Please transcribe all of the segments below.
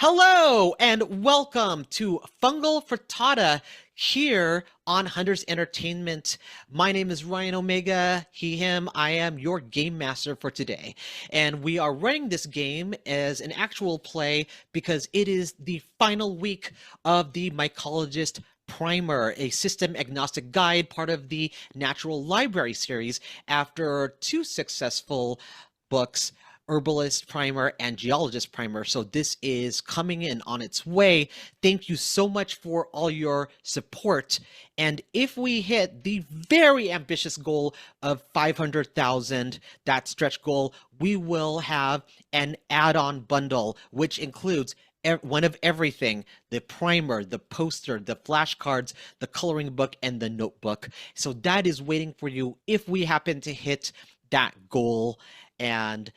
Hello and welcome to Fungal Frittata here on Hunters Entertainment. My name is Ryan Omega, he, him. I am your game master for today. And we are running this game as an actual play because it is the final week of the Mycologist Primer, a system-agnostic guide, part of the Natural Library series after two successful books, Herbalist Primer and Geologist Primer. So this is coming in on its way. Thank you so much for all your support. And if we hit the very ambitious goal of 500,000, that stretch goal, we will have an add-on bundle, which includes one of everything: the primer, the poster, the flashcards, the coloring book, and the notebook. So that is waiting for you if we happen to hit that goal. And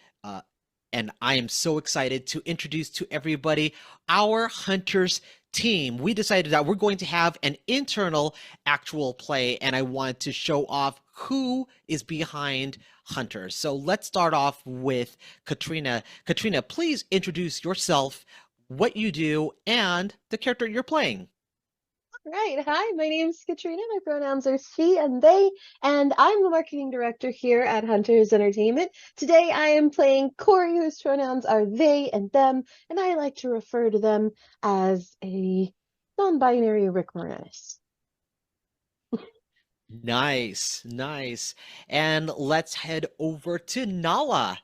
and I am so excited to introduce to everybody our Hunters team. We decided that we're going to have an internal actual play, and I wanted to show off who is behind Hunters. So let's start off with Catrina. Catrina, please introduce yourself, what you do, and the character you're playing. Right. Hi, my name's Catrina. My pronouns are she and they, and I'm the marketing director here at Hunters Entertainment. Today I am playing Corey, whose pronouns are they and them, and I like to refer to them as a non-binary Rick Moranis. Nice, nice. And let's head over to Nala.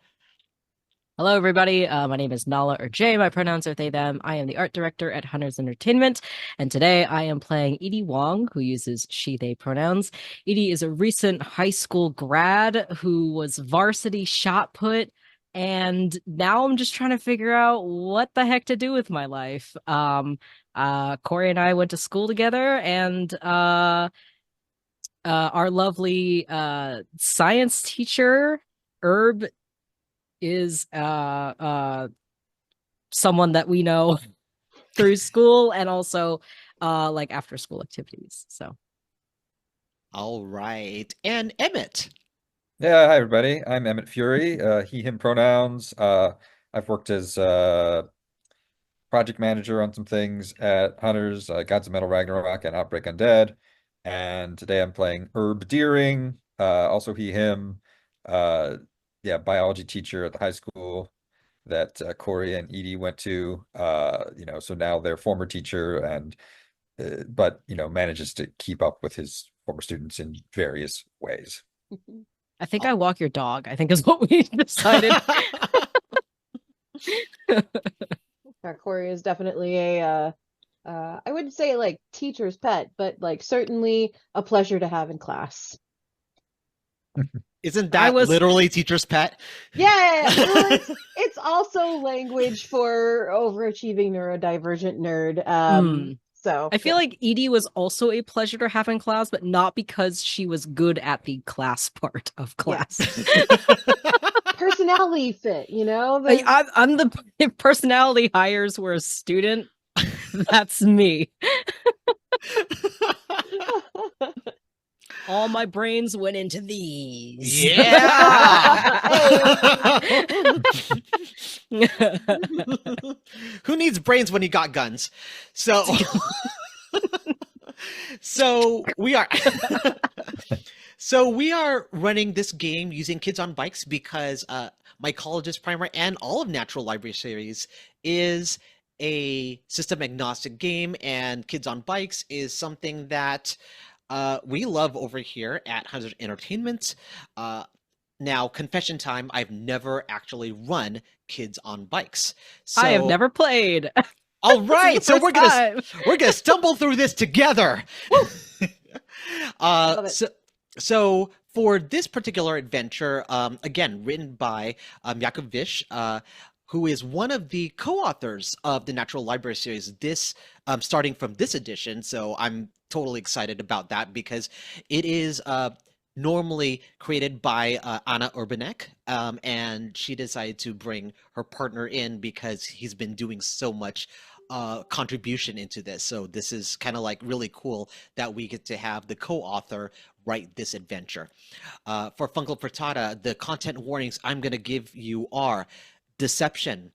Hello, everybody. My name is Nala or Jay. My pronouns are they, them. I am the art director at Hunters Entertainment. And today I am playing Edie Wong, who uses she, they pronouns. Edie is a recent high school grad who was varsity shot put. And now I'm just trying to figure out what the heck to do with my life. Corey and I went to school together, and our lovely science teacher, Herb, is someone that we know through school and also like after school activities. So All right. And Emmett. Yeah, hi everybody. I'm Emmett Furey, he, him pronouns. I've worked as project manager on some things at Hunters, Gods of Metal Ragnarok and Outbreak Undead. And today I'm playing Herb Deering, also he, him. Uh, yeah, biology teacher at the high school that Corey and Edie went to. So now they're former teacher and but manages to keep up with his former students in various ways. I think I walk your dog, I think is what we decided. Corey is definitely a I wouldn't say like teacher's pet, but like certainly a pleasure to have in class. Isn't that literally teacher's pet? Yeah, well, it's also language for overachieving neurodivergent nerd. So I feel like Edie was also a pleasure to have in class, but not because she was good at the class part of class. Personality fit, Like, I'm the personality hires were a student. That's me. All my brains went into these. Yeah. Who needs brains when you got guns? So we are running this game using Kids on Bikes because Mycologist Primer and all of Natural Library series is a system agnostic game, and Kids on Bikes is something that we love over here at Hunters Entertainment. Now, confession time, I've never actually run Kids on Bikes. So, I have never played. All right, so we're gonna stumble through this together. So for this particular adventure, again, written by Mycologist, who is one of the co-authors of the Natural Library series, this starting from this edition. So I'm totally excited about that because it is normally created by Anna Urbanek, and she decided to bring her partner in because he's been doing so much contribution into this. So this is kind of like really cool that we get to have the co-author write this adventure. For Fungal Frittata, the content warnings I'm going to give you are deception,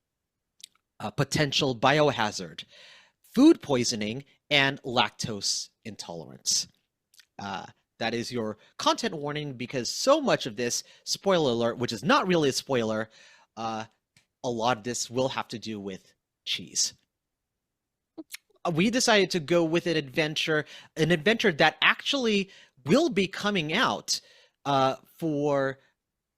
potential biohazard, food poisoning, and lactose intolerance. That is your content warning, because so much of this, spoiler alert, which is not really a spoiler, a lot of this will have to do with cheese. We decided to go with an adventure that actually will be coming out for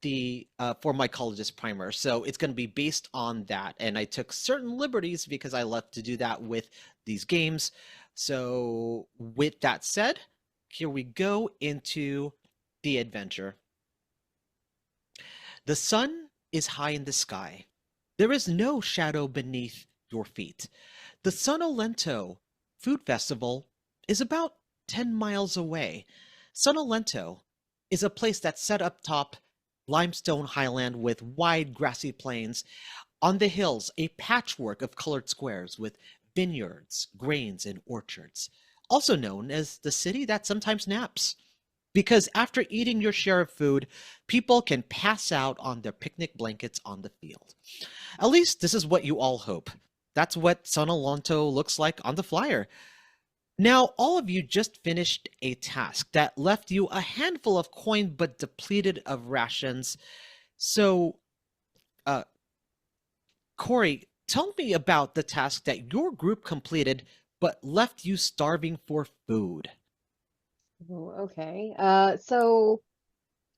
Mycologist Primer. So it's going to be based on that. And I took certain liberties because I love to do that with these games. So with that said, here we go into the adventure. The sun is high in the sky. There is no shadow beneath your feet. The Sonolento Food Festival is about 10 miles away. Sonolento is a place that's set up top limestone highland with wide grassy plains. On the hills, a patchwork of colored squares with vineyards, grains, and orchards. Also known as the city that sometimes naps. Because after eating your share of food, people can pass out on their picnic blankets on the field. At least this is what you all hope. That's what Sonolento looks like on the flyer. Now, all of you just finished a task that left you a handful of coin but depleted of rations. So, Corey, tell me about the task that your group completed but left you starving for food. Okay. So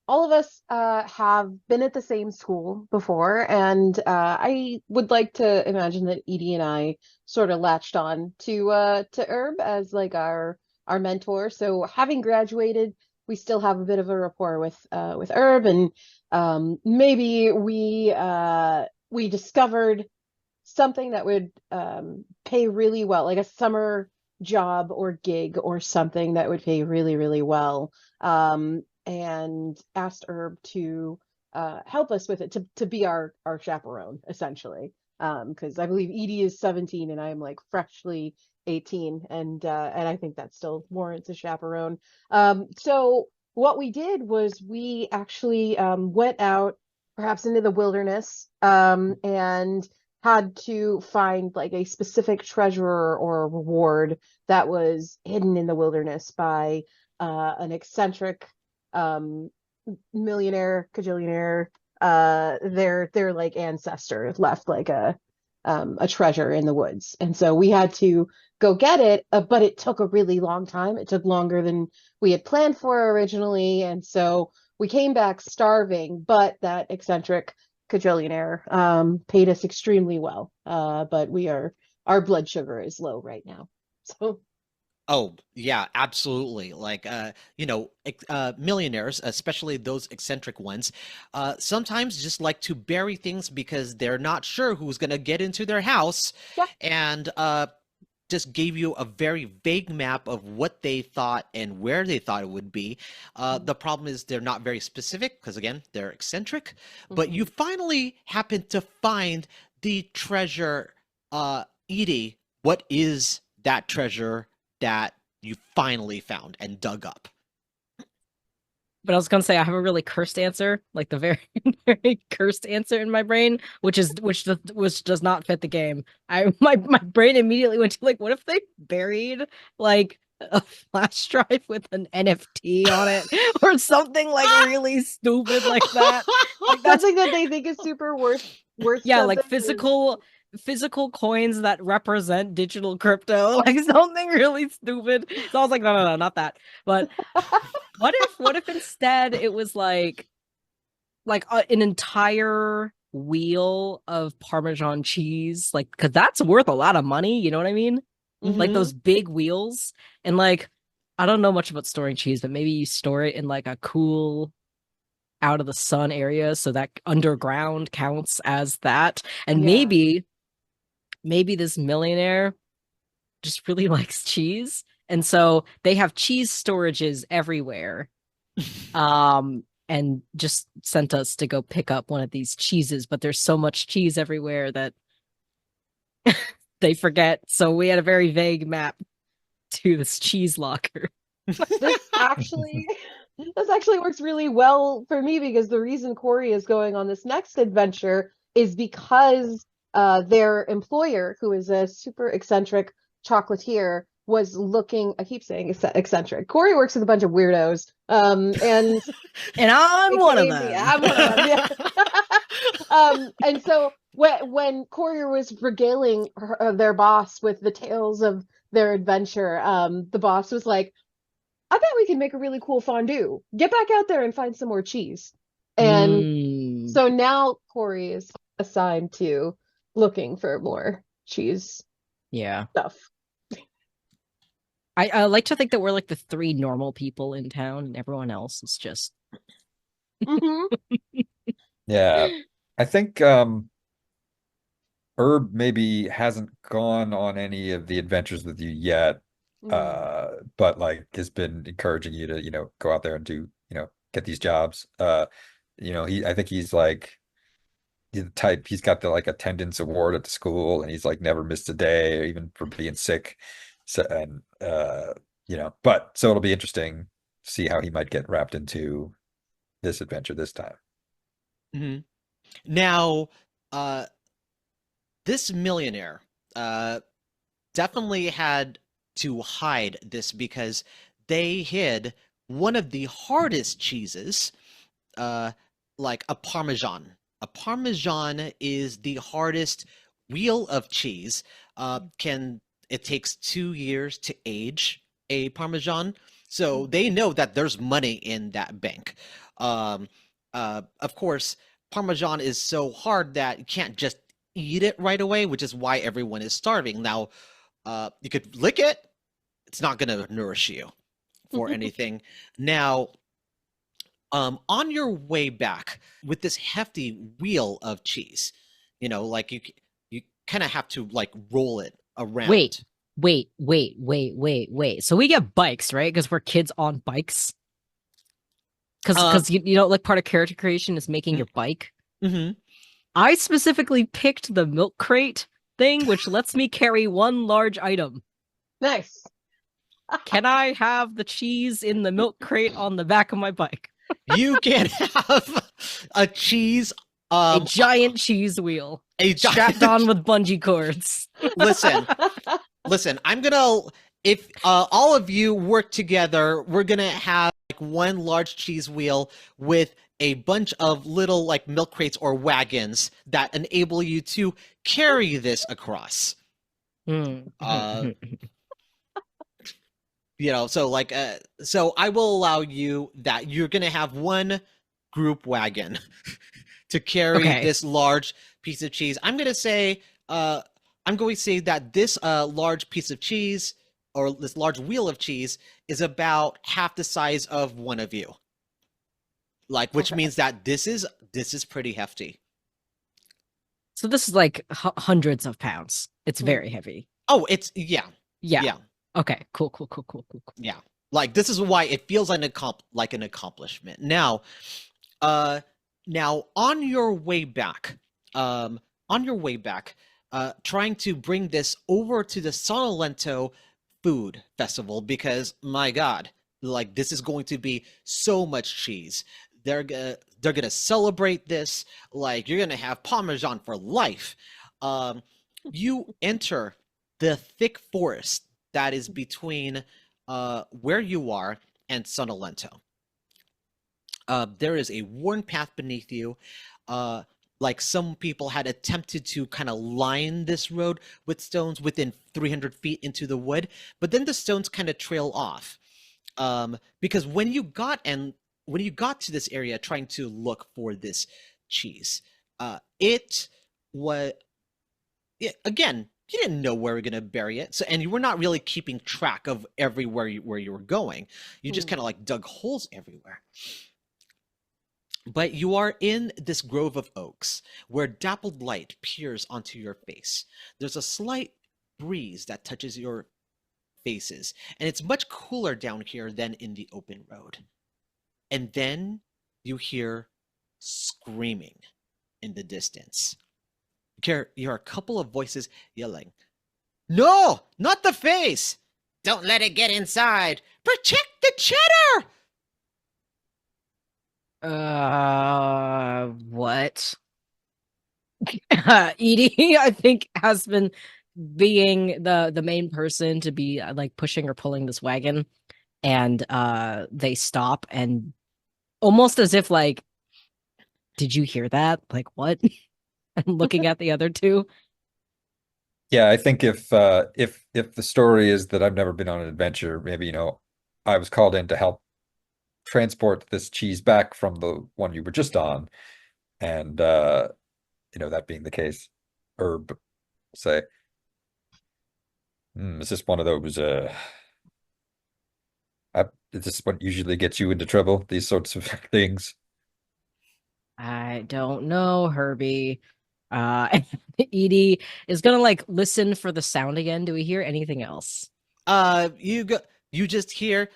all of us have been at the same school before, and I would like to imagine that Edie and I sort of latched on to Herb as like our mentor. So having graduated, we still have a bit of a rapport with Herb, and maybe we discovered something that would pay really well, like a summer job or gig or something that would pay really, really well. And asked Herb to help us with it, to be our chaperone, essentially. Because I believe Edie is 17 and I am like freshly 18, and I think that still warrants a chaperone. So what we did was we actually went out perhaps into the wilderness and had to find like a specific treasure or reward that was hidden in the wilderness by an eccentric millionaire, cajillionaire. Their like ancestor left like a treasure in the woods, and so we had to go get it, but it took a really long time. It took longer than we had planned for originally, and so we came back starving, but that eccentric cajillionaire paid us extremely well. But our blood sugar is low right now. So Oh, yeah, absolutely. Like, millionaires, especially those eccentric ones, sometimes just like to bury things because they're not sure who's going to get into their house, yeah. and just gave you a very vague map of what they thought and where they thought it would be. The problem is they're not very specific because, again, they're eccentric. But you finally happen to find the treasure. Edie, what is that treasure that you finally found and dug up? But I was gonna say I have a really cursed answer, like the very very cursed answer in my brain, which does not fit the game. My brain immediately went to like, what if they buried like a flash drive with an NFT on it or something like really stupid like that? Like that's something that they think is super worth yeah, like something. physical coins that represent digital crypto, like something really stupid. So I was like, no, not that. But what if instead it was like an entire wheel of Parmesan cheese, like, because that's worth a lot of money, you know what I mean? Like those big wheels. And like, I don't know much about storing cheese, but maybe you store it in like a cool out of the sun area so that underground counts as that. And maybe this millionaire just really likes cheese, and so they have cheese storages everywhere. And just sent us to go pick up one of these cheeses, but there's so much cheese everywhere that they forget. So we had a very vague map to this cheese locker. This actually works really well for me, because the reason Corey is going on this next adventure is because their employer, who is a super eccentric chocolatier, was looking. I keep saying eccentric. Corey works with a bunch of weirdos, and And I'm one of AKA me. them. I'm one of them. Yeah. And so when Corey was regaling their boss with the tales of their adventure, the boss was like, "I bet we can make a really cool fondue. Get back out there and find some more cheese." And Mm, so now Corey is assigned to looking for more cheese yeah. stuff. I like to think that we're like the three normal people in town, and everyone else is just Hmm. Yeah. I think Herb maybe hasn't gone on any of the adventures with you yet, but like has been encouraging you to, go out there and do, get these jobs. I think he's like the type, he's got the like attendance award at the school, and he's like never missed a day, or even for being sick. So and but so it'll be interesting to see how he might get wrapped into this adventure this time. Mhm. Now, this millionaire definitely had to hide this because they hid one of the hardest cheeses, like a Parmesan. A Parmesan is the hardest wheel of cheese. It takes 2 years to age a Parmesan, so they know that there's money in that bank. Um, of course, Parmesan is so hard that you can't just eat it right away, which is why everyone is starving. Now, you could lick it, it's not going to nourish you for anything. Now, on your way back with this hefty wheel of cheese, like you kind of have to like roll it around. Wait. So we get bikes, right? Because we're kids on bikes. Because you know, like part of character creation is making your bike. Mm-hmm. I specifically picked the milk crate thing, which lets me carry one large item. Nice. Can I have the cheese in the milk crate on the back of my bike? You can have a cheese, a giant cheese wheel, strapped on with bungee cords. Listen. I'm gonna, if all of you work together, we're gonna have like one large cheese wheel with a bunch of little like milk crates or wagons that enable you to carry this across. So I will allow you that you're gonna have one group wagon to carry this large piece of cheese. I'm going to say that this large piece of cheese, or this large wheel of cheese, is about half the size of one of you. Which means that this is pretty hefty. So this is like hundreds of pounds. It's very heavy. Oh, it's yeah. Okay, cool. Yeah, like this is why it feels like an accomplishment. Now, on your way back, trying to bring this over to the Sonolento Food Festival, because my God, like this is going to be so much cheese. They're gonna celebrate this. Like you're gonna have Parmesan for life. You enter the thick forest that is between where you are and Sonolento. There is a worn path beneath you. Like some people had attempted to kind of line this road with stones within 300 feet into the wood, but then the stones kind of trail off. Because when you got to this area trying to look for this cheese, again, you didn't know where we were going to bury it. And you were not really keeping track of everywhere where you were going. You just kind of like dug holes everywhere. But you are in this grove of oaks where dappled light peers onto your face. There's a slight breeze that touches your faces, and it's much cooler down here than in the open road. And then you hear screaming in the distance. You hear a couple of voices yelling, "No, not the face! Don't let it get inside! Protect the cheddar!" What? Edie, I think, has been being the main person to be like pushing or pulling this wagon, and they stop and almost as if like, did you hear that? Like what? And looking at the other two. Yeah, I think if the story is that I've never been on an adventure, maybe, I was called in to help transport this cheese back from the one you were just on. And that being the case, Herb say, is this one of those is this what usually gets you into trouble, these sorts of things? I don't know, Herbie. Edie is gonna like listen for the sound again. Do we hear anything else? You just hear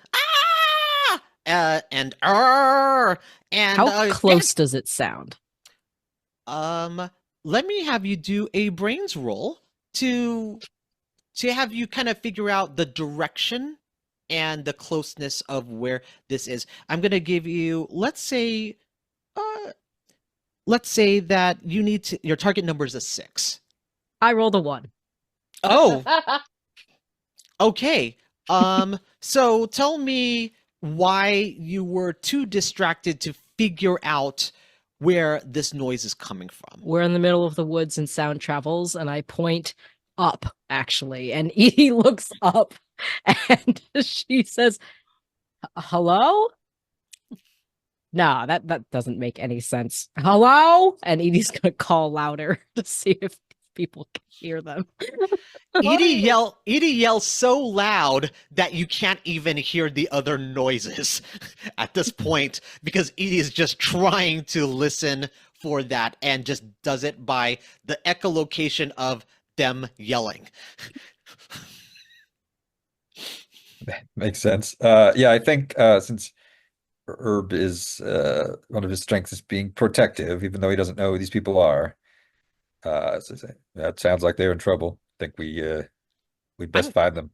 and and How close does it sound? Let me have you do a brains roll to have you kind of figure out the direction and the closeness of where this is. I'm gonna give you, let's say that you need to, your target number is a 6. I rolled a 1. Oh, okay. So tell me why you were too distracted to figure out where this noise is coming from. We're in the middle of the woods and sound travels, and I point up, actually. And Edie looks up and she says, hello? No, that doesn't make any sense. Hello? And Edie's gonna call louder to see if people can hear them. Edie yells so loud that you can't even hear the other noises at this point, because Edie is just trying to listen for that and just does it by the echolocation of them yelling. Makes sense. Yeah, I think since Herb is one of his strengths is being protective, even though he doesn't know who these people are. So that sounds like they're in trouble. I think we'd best find them.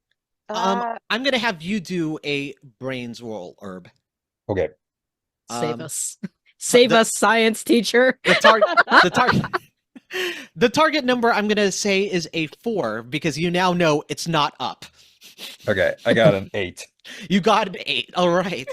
I'm gonna have you do a brains roll, Herb. Okay. Save us. Save us, science teacher. The target number I'm gonna say is a 4 because you now know it's not up. Okay, I got an 8. You got an 8. All right.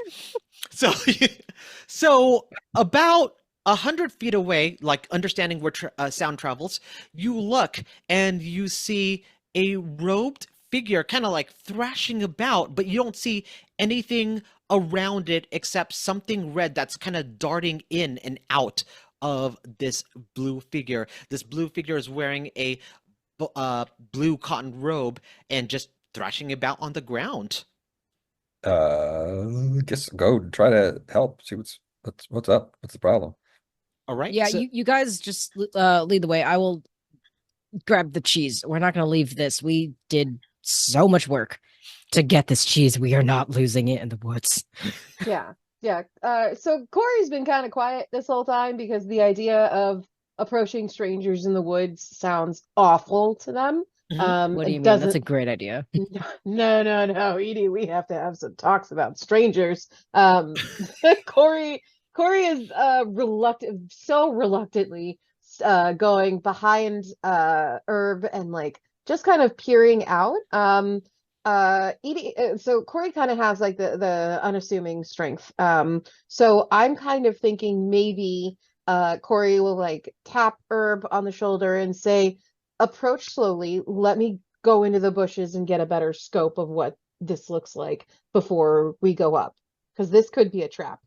So about 100 feet away, like understanding where sound travels, you look and you see a robed figure kind of like thrashing about, but you don't see anything around it except something red that's kind of darting in and out of this blue figure. This blue figure is wearing a blue cotton robe and just thrashing about on the ground. I guess go and try to help. See what's up. What's the problem? All right. Yeah, you guys just lead the way. I will grab the cheese. We're not going to leave this. We did so much work to get this cheese. We are not losing it in the woods. Yeah. So Corey's been kind of quiet this whole time because the idea of approaching strangers in the woods sounds awful to them. What do you mean? That's a great idea. No, Edie, we have to have some talks about strangers. Corey is reluctantly going behind Herb and like just kind of peering out. Edie, so Corey kind of has like the unassuming strength. So I'm kind of thinking maybe Corey will like tap Herb on the shoulder and say, approach slowly, let me go into the bushes and get a better scope of what this looks like before we go up, because this could be a trap.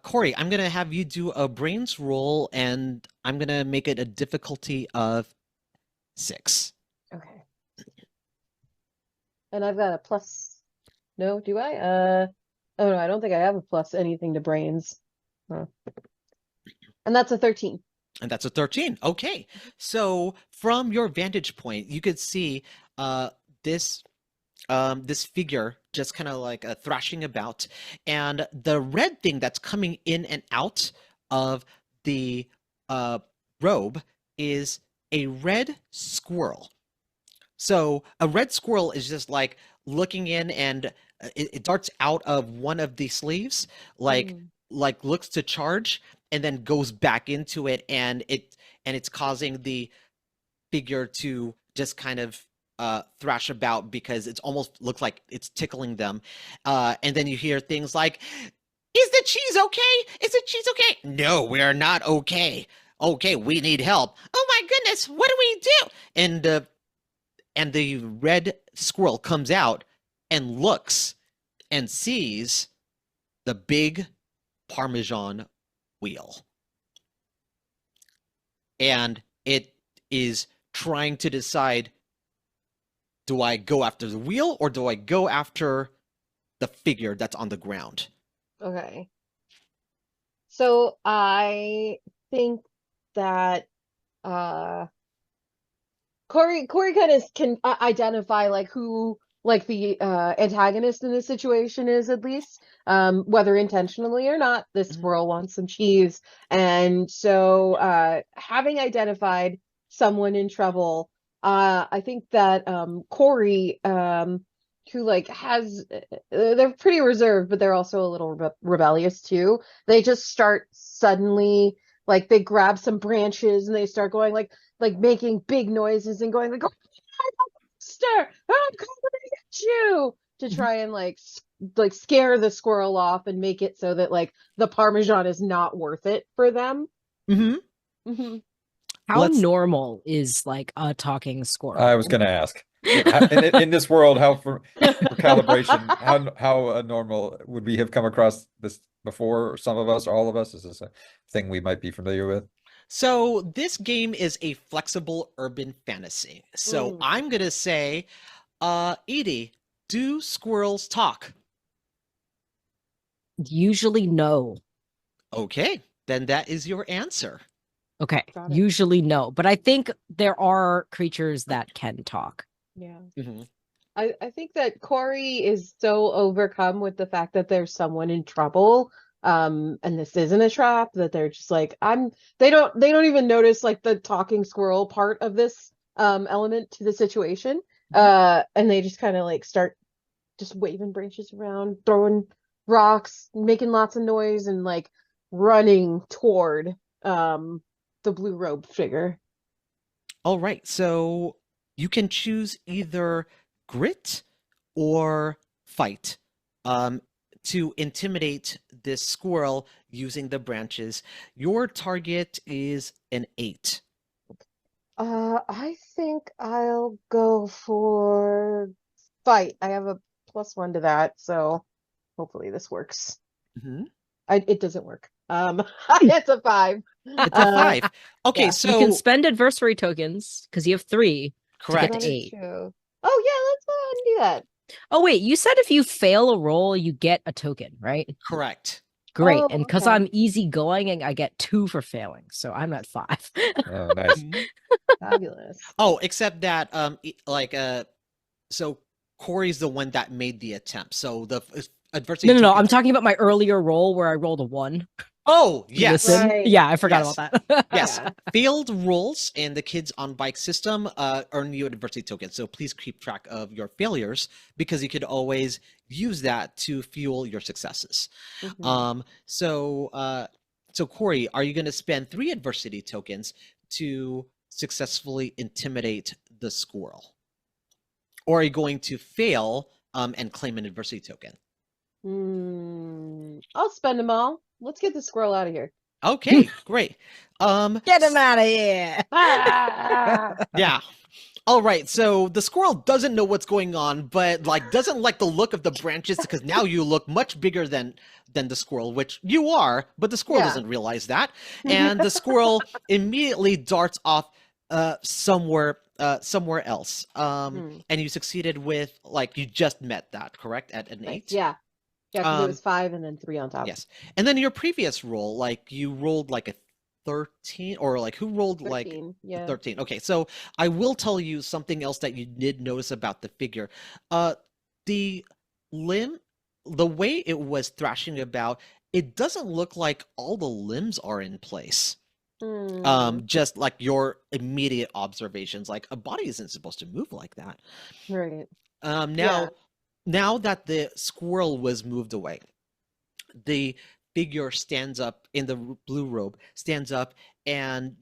Corey, I'm gonna have you do a brains roll, and I'm gonna make it a difficulty of 6. Okay. And I've got a plus. No, do I? Oh no, I don't think I have a plus anything to brains. Huh. And that's a 13. And that's a 13. Okay. So from your vantage point, you could see this figure just kind of like thrashing about, and the red thing that's coming in and out of the robe is a red squirrel. So a red squirrel is just like looking in, and it darts out of one of the sleeves, like like looks to charge and then goes back into it, and it's causing the figure to just kind of thrash about because it's almost looks like it's tickling them. And then you hear things like, "Is the cheese okay? Is the cheese okay? No, we are not okay. Okay, we need help. Oh my goodness, what do we do?" And the red squirrel comes out and looks and sees the big Parmesan wheel. And it is trying to decide, do I go after the wheel or do I go after the figure that's on the ground? Okay. So I think that Corey kind of can identify like who like the antagonist in this situation is, at least, whether intentionally or not. This squirrel wants some cheese, and so having identified someone in trouble, I think that Corey, who like has they're pretty reserved, but they're also a little rebellious too. They just start suddenly, like, they grab some branches and they start going like making big noises and going like, "Oh, monster! I'm coming to get you!" to try and like scare the squirrel off and make it so that like the Parmesan is not worth it for them. How normal is like a talking squirrel? I was going to ask. In this world, how for calibration, how normal would we have come across this before? Some of us, or all of us? Is this a thing we might be familiar with? So this game is a flexible urban fantasy. So I'm gonna say, Edie, do squirrels talk? Usually no. Okay, then that is your answer. Okay, usually no. But I think there are creatures that can talk. Yeah. I think that Corey is so overcome with the fact that there's someone in trouble, and this isn't a trap, that they're just like, they don't even notice like the talking squirrel part of this element to the situation. And they just kind of like start just waving branches around, throwing rocks, making lots of noise, and like running toward the blue robe figure. All right, so you can choose either grit or fight to intimidate this squirrel using the branches. Your target is an 8. I think I'll go for fight. I have a +1 to that, so hopefully this works. It doesn't work. It's a 5. It's a 5. Okay, yeah. so you can spend adversary tokens because you have 3. Correct. To get to 8. Oh yeah, let's go ahead and do that. Oh wait, you said if you fail a roll, you get a token, right? Correct. Great. Oh, and because okay. I'm easygoing, and I get 2 for failing, so I'm at 5. Oh, nice. Fabulous. Oh, except that so Corey's the one that made the attempt. So the adversity. No. I'm talking about my earlier roll where I rolled a 1. Oh, yes. Right. Yeah, I forgot about that. Yes. Failed rolls and the Kids on Bike system earn you adversity tokens. So please keep track of your failures because you could always use that to fuel your successes. So Corey, are you going to spend 3 adversity tokens to successfully intimidate the squirrel? Or are you going to fail and claim an adversity token? I'll spend them all. Let's get the squirrel out of here. Okay, great. Get him out of here. Yeah. All right. So the squirrel doesn't know what's going on, but like doesn't like the look of the branches because now you look much bigger than the squirrel, which you are, but the squirrel doesn't realize that. And the squirrel immediately darts off somewhere else. And you succeeded with, like, you just met that, correct? At an 8? Yeah. Yeah, because it was 5 and then 3 on top. Yes. And then your previous roll, like you rolled like a 13, or like who rolled 13, like yeah. 13? Okay, so I will tell you something else that you did notice about the figure. The way it was thrashing about, it doesn't look like all the limbs are in place. Just like your immediate observations, like a body isn't supposed to move like that. Right. Now that the squirrel was moved away, the figure stands up in the blue robe, stands up, and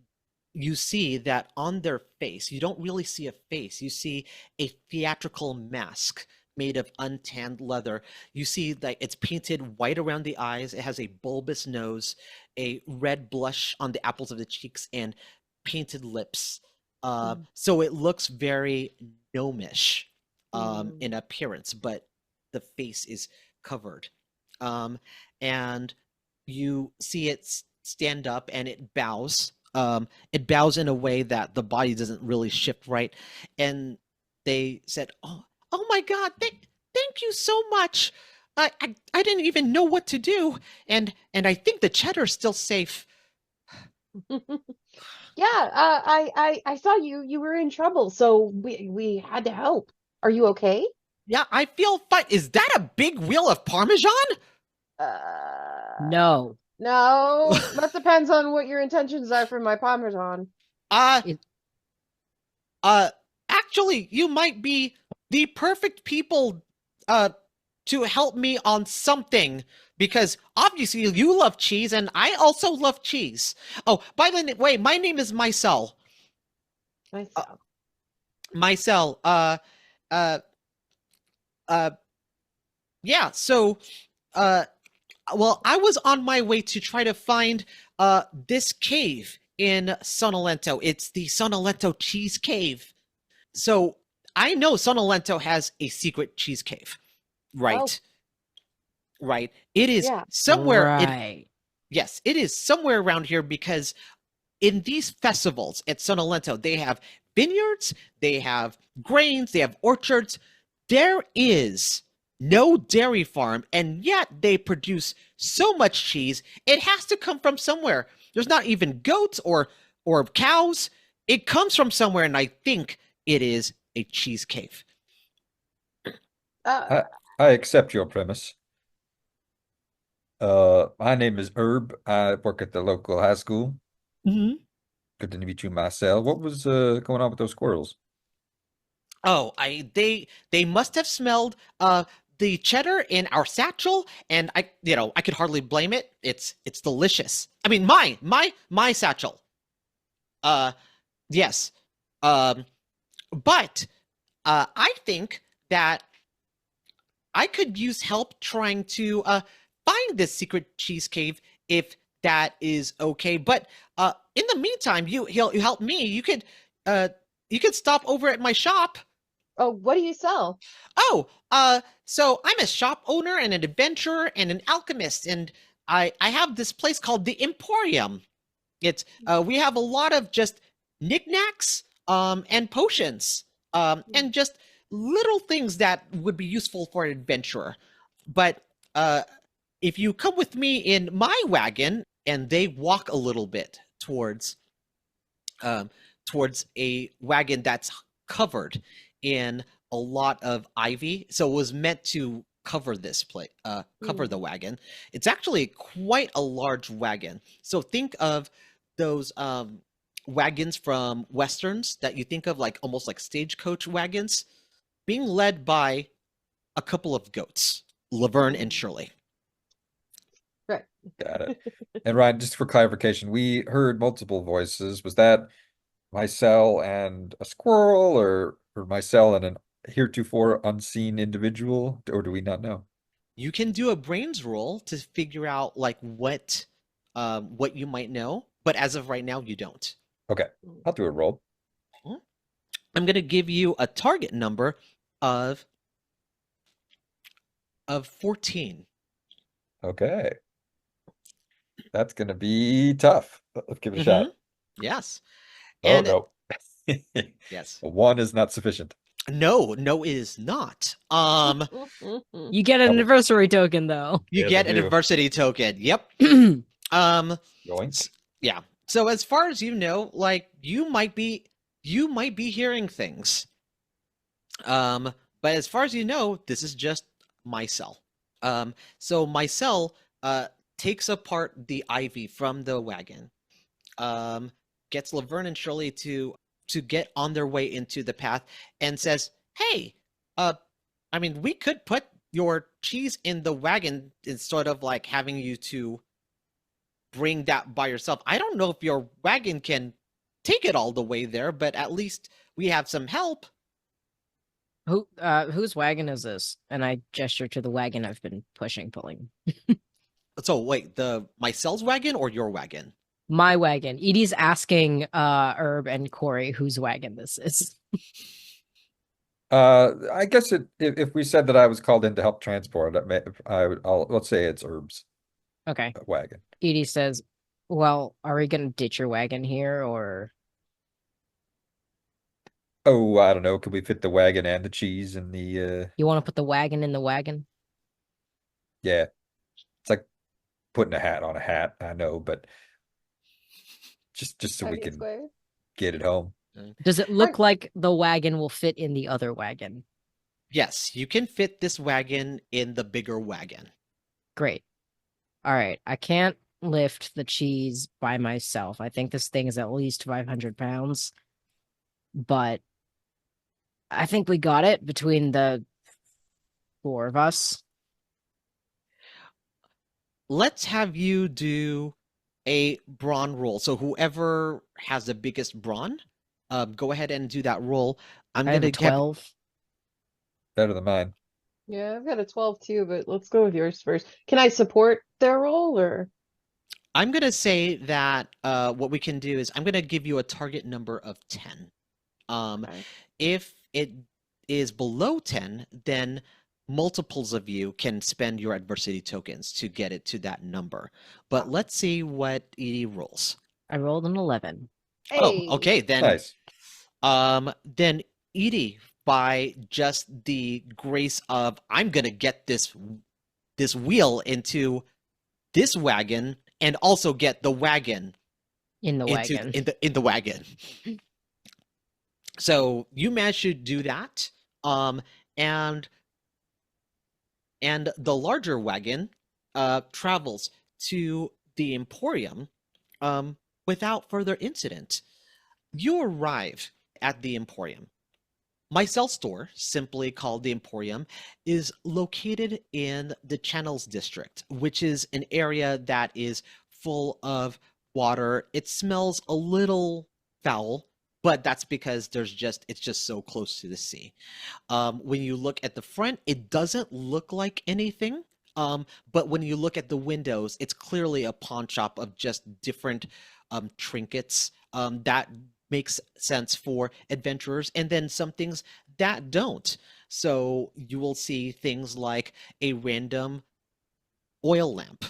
you see that on their face, you don't really see a face, you see a theatrical mask made of untanned leather. You see that it's painted white around the eyes, it has a bulbous nose, a red blush on the apples of the cheeks, and painted lips. So it looks very gnomish in appearance, but the face is covered. And you see it stand up and it bows. It bows in a way that the body doesn't really shift right. And they said, oh my God, thank you so much. I didn't even know what to do. And I think the cheddar's still safe. Yeah, I saw you were in trouble, so we had to help. Are you okay? Yeah, I feel fine. Is that a big wheel of Parmesan? No. No, that depends on what your intentions are for my Parmesan. Actually, you might be the perfect people to help me on something, because obviously you love cheese and I also love cheese. Oh, by the way, my name is Mycel. Mycel. Yeah, so well, I was on my way to try to find this cave in Sonolento. It's the Sonolento Cheese Cave. So I know Sonolento has a secret cheese cave, right? Right. It is somewhere. Right. Yes, it is somewhere around here, because in these festivals at Sonolento, they have vineyards, they have grains, they have orchards. There is no dairy farm, and yet they produce so much cheese. It has to come from somewhere. There's not even goats or cows. It comes from somewhere, and I think it is a cheese cave. I accept your premise. My name is Herb. I work at the local high school. Mm-hmm. Good to meet you, Mycel. What was going on with those squirrels? Oh, they must have smelled the cheddar in our satchel, and I could hardly blame it. It's delicious. I mean, my satchel. Yes. But I think that I could use help trying to find this secret cheese cave, if that is okay. But in the meantime, you help me. You could stop over at my shop. Oh, what do you sell? Oh, so I'm a shop owner and an adventurer and an alchemist, and I have this place called the Emporium. It's we have a lot of just knickknacks and potions and just little things that would be useful for an adventurer. But if you come with me in my wagon, and they walk a little bit towards a wagon that's covered in a lot of ivy, so it was meant to cover this place, cover the wagon. It's actually quite a large wagon. So think of those wagons from westerns that you think of, like almost like stagecoach wagons, being led by a couple of goats, Laverne and Shirley. Right. Got it. And Ryan, just for clarification, we heard multiple voices. Was that Mycel and a squirrel, or Mycel and an heretofore unseen individual, or do we not know? You can do a brains roll to figure out like what you might know, but as of right now, you don't. Okay, I'll do a roll. I'm gonna give you a target number of 14. Okay. That's gonna be tough. Let's give it a shot. Yes. Oh no. Yes. One is not sufficient. No, it is not. You get an anniversary token, though. You get an adversity token. Yep. Yoink. Yeah. So as far as you know, like you might be hearing things. But as far as you know, this is just Mycel. So Mycel takes apart the ivy from the wagon, gets Laverne and Shirley to get on their way into the path, and says, "Hey, I mean, we could put your cheese in the wagon instead of like having you to bring that by yourself. I don't know if your wagon can take it all the way there, but at least we have some help. Whose wagon is this? And I gesture to the wagon I've been pulling. So wait, the Mycel's wagon or your wagon? My wagon. Edie's asking Herb and Corey whose wagon this is. I guess if we said that I was called in to help transport, let's say it's Herb's Okay. wagon. Edie says, well, are we gonna ditch your wagon here or Oh, I don't know. Could we fit the wagon and the cheese in the you want to put the wagon in the wagon? yeah. It's like putting a hat on a hat, I know, but just so we Tiny can square. get it home. Does it look like the wagon will fit in the other wagon? Yes, you can fit this wagon in the bigger wagon. Great. All right. I can't lift the cheese by myself. I think this thing is at least 500 pounds. But I think we got it between the 4 of us. Let's have you do a brawn roll. So whoever has the biggest brawn, go ahead and do that roll. I'm I have gonna a 12. Better than mine. Yeah, I've got a 12 too, but let's go with yours first. Can I support their roll or? I'm gonna say that what we can do is I'm gonna give you a target number of 10. Okay. If it is below 10, then multiples of you can spend your adversity tokens to get it to that number. But let's see what Edie rolls. I rolled an 11. Hey. Oh, okay, then Nice. then Edie, by just the grace of I'm gonna get this wheel into this wagon and also get the wagon In the into wagon. in the wagon. So you managed to do that. And the larger wagon travels to the Emporium without further incident. You arrive at the Emporium. Mycel store, simply called the Emporium, is located in the Channels District, which is an area that is full of water. It smells a little foul, but that's because it's just so close to the sea. When you look at the front, it doesn't look like anything. But when you look at the windows, it's clearly a pawn shop of just different trinkets that makes sense for adventurers, and then some things that don't. So you will see things like a random oil lamp.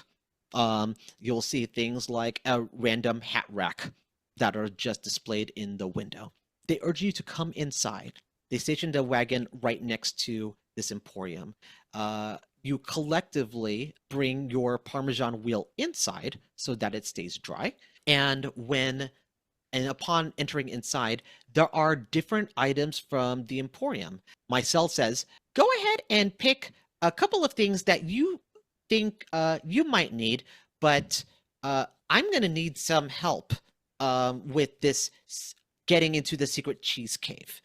You'll see things like a random hat rack that are just displayed in the window. They urge you to come inside. They stationed a wagon right next to this Emporium. You collectively bring your Parmesan wheel inside so that it stays dry. And upon entering inside, there are different items from the Emporium. Mycel says, go ahead and pick a couple of things that you think you might need, but I'm going to need some help with this getting into the secret cheese cave.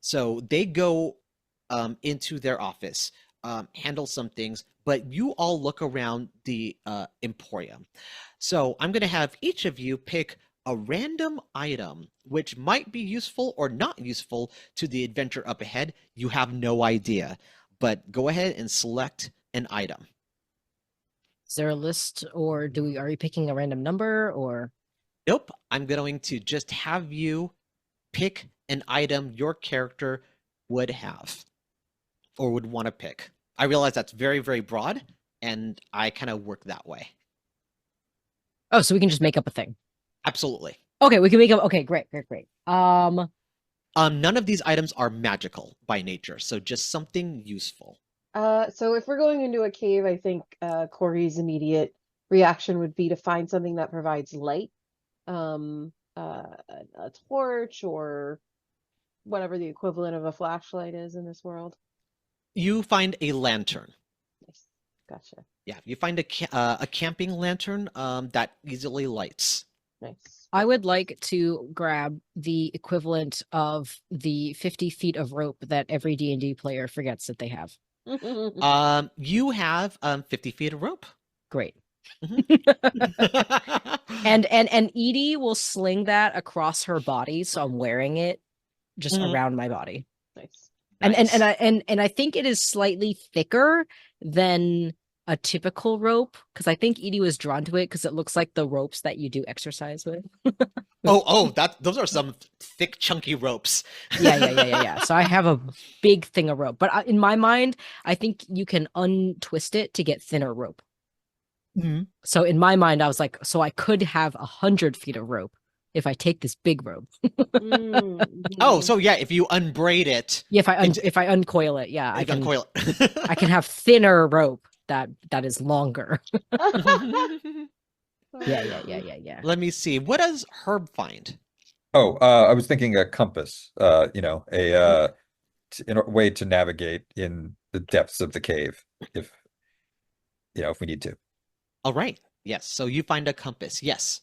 So they go into their office, handle some things, but you all look around the Emporium. So I'm going to have each of you pick a random item which might be useful or not useful to the adventure up ahead. You have no idea, but go ahead and select an item. Is there a list, or are we picking a random number, or? Nope, I'm going to just have you pick an item your character would have or would want to pick. I realize that's very, very broad, and I kind of work that way. Oh, so we can just make up a thing. Absolutely. Okay, we can make up. Okay, great. None of these items are magical by nature, so just something useful. So if we're going into a cave, I think Corey's immediate reaction would be to find something that provides light. A torch or whatever the equivalent of a flashlight is in this world. You find a lantern. Nice. Gotcha. Yeah, you find a camping lantern that easily lights. Nice. I would like to grab the equivalent of the 50 feet of rope that every D&D player forgets that they have. You have 50 feet of rope. Great. And Edie will sling that across her body, so I'm wearing it just around my body. Nice. And I think it is slightly thicker than a typical rope, because I think Edie was drawn to it because it looks like the ropes that you do exercise with. Those are some thick, chunky ropes. Yeah. So I have a big thing of rope, but in my mind, I think you can untwist it to get thinner rope. So in my mind, I was like, so I could have 100 feet of rope if I take this big rope. Oh, so yeah, if you unbraid it. Yeah, if I uncoil it, yeah, I can uncoil it. I can have thinner rope that is longer. Yeah. Let me see. What does Herb find? Oh, I was thinking a compass, a way to navigate in the depths of the cave if we need to. All right. Yes. So you find a compass. Yes.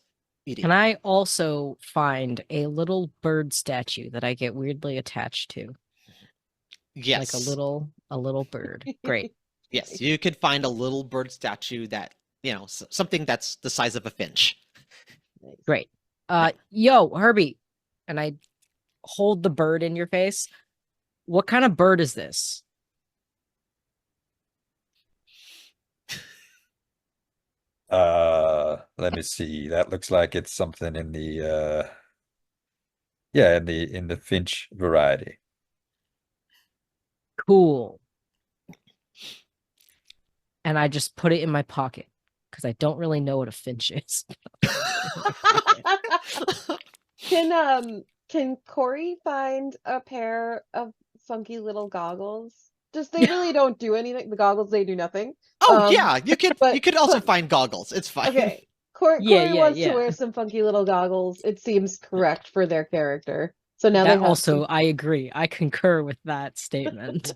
Edie. Can I also find a little bird statue that I get weirdly attached to? Yes. Like a little bird. Great. Yes, you could find a little bird statue that, something that's the size of a finch. Great. Yo, Herbie. And I hold the bird in your face. What kind of bird is this? Let me see. That looks like it's something in the in the finch variety. Cool. And I just put it in my pocket because I don't really know what a finch is. Can Corey find a pair of funky little goggles? Just they really don't do anything. The goggles, they do nothing. Oh yeah, you could also find goggles. It's fine. Okay. Corey wants to wear some funky little goggles. It seems correct for their character. So now that also, I agree. I concur with that statement.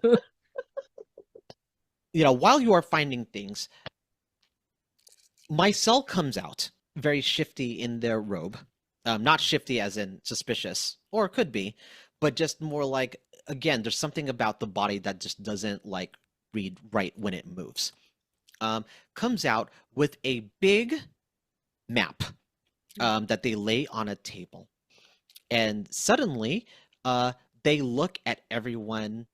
While you are finding things, Mycel comes out very shifty in their robe. Not shifty as in suspicious, or it could be, but just more like, again, there's something about the body that just doesn't read right when it moves. Comes out with a big map that they lay on a table. And suddenly, they look at everyone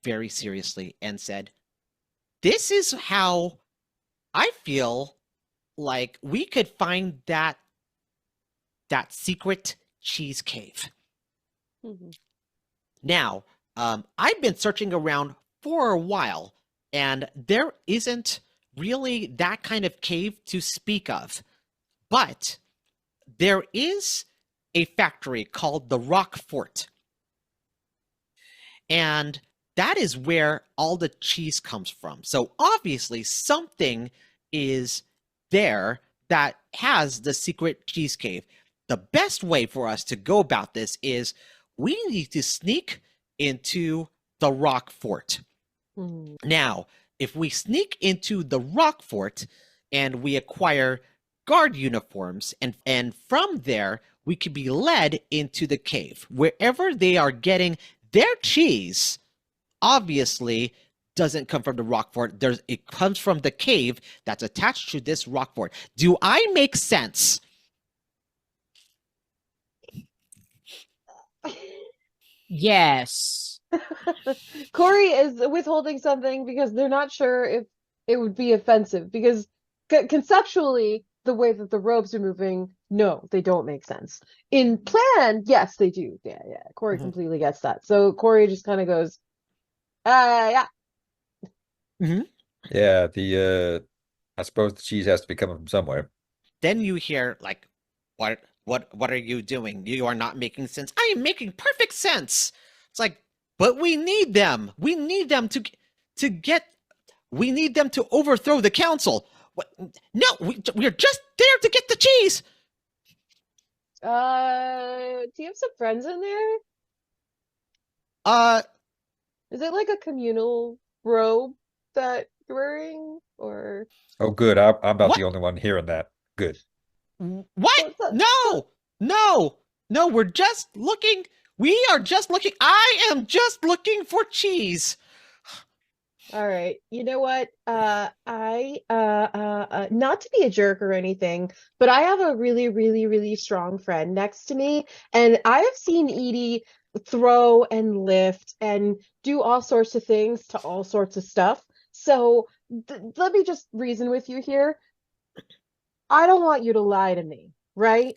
very seriously and said, "This is how I feel like we could find that secret cheese cave." Now, I've been searching around for a while, and there isn't really that kind of cave to speak of. But there is a factory called the Rock Fort. And that is where all the cheese comes from. So obviously something is there that has the secret cheese cave. The best way for us to go about this is we need to sneak into the Rock Fort. Now, if we sneak into the Rock Fort and we acquire guard uniforms, and from there we could be led into the cave. Wherever they are getting their cheese, obviously doesn't come from the Rock Fort. It comes from the cave that's attached to this Rock Fort. Do I make sense? Yes. Corey is withholding something because they're not sure if it would be offensive, because conceptually the way that the ropes are moving, no, they don't make sense. In plan, yes, they do. Yeah. Corey completely gets that. So Corey just kind of goes, yeah. Yeah, I suppose the cheese has to be coming from somewhere. Then you hear what are you doing? You are not making sense. I am making perfect sense. It's like, but we need them. We need them to overthrow the council. What? No, we're just there to get the cheese. Do you have some friends in there? Is it like a communal robe that you're wearing, or? Oh, good. I'm about the only one hearing that. Good. What? No. We're just looking. We are just looking. I am just looking for cheese. All right. You know what? Not to be a jerk or anything, but I have a really, really, really strong friend next to me, and I have seen Edie throw and lift and do all sorts of things to all sorts of stuff. So let me just reason with you here. I don't want you to lie to me, right?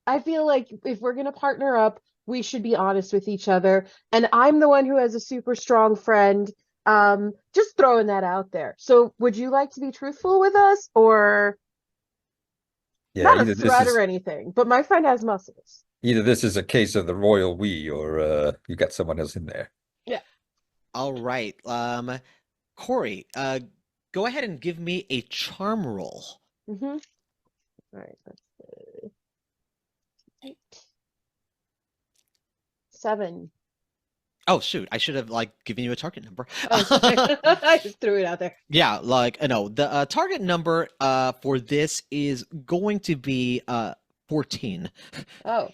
I feel like if we're going to partner up, we should be honest with each other. And I'm the one who has a super strong friend. Just throwing that out there. So would you like to be truthful with us or Yeah, not a threat or anything, but my friend has muscles. either this is a case of the royal we, or you got someone else in there. Yeah. All right. Corey, go ahead and give me a charm roll. Mm-hmm. All right. That's 8. 7. Oh shoot, I should have given you a target number. Oh, sorry. I just threw it out there. Yeah, no, the target number for this is going to be 14. Oh.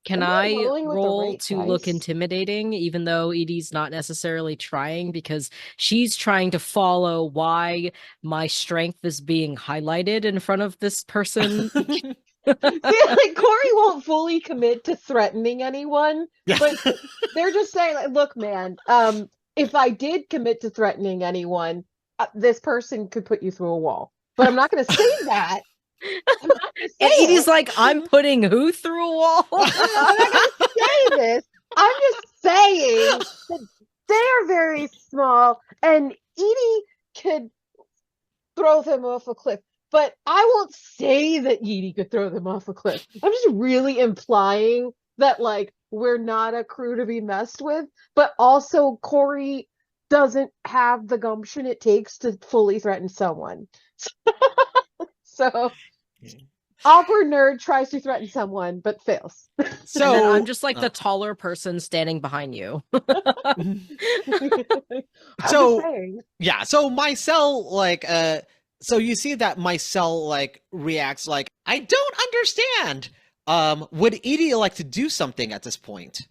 Can Am I I rolling with the roll right to look dice? intimidating, even though Edie's not necessarily trying, because she's trying to follow why my strength is being highlighted in front of this person? See, like Corey won't fully commit to threatening anyone, Yeah. but they're just saying, like, look, man, if I did commit to threatening anyone, this person could put you through a wall. But I'm not going to say that. I'm not going to say And Edie's it. like, I'm putting who through a wall? I'm not going to say this. I'm just saying that they are very small, and Edie could throw them off a cliff. But I won't say that Edie could throw them off a cliff. I'm just really implying that, like, we're not a crew to be messed with, but also Corey doesn't have the gumption it takes to fully threaten someone. So, awkward nerd tries to threaten someone, but fails. So So I'm just like the taller person standing behind you. I'm So- just saying. yeah, so Mycel so you see that Mycel reacts like, I don't understand. Would Edie like to do something at this point?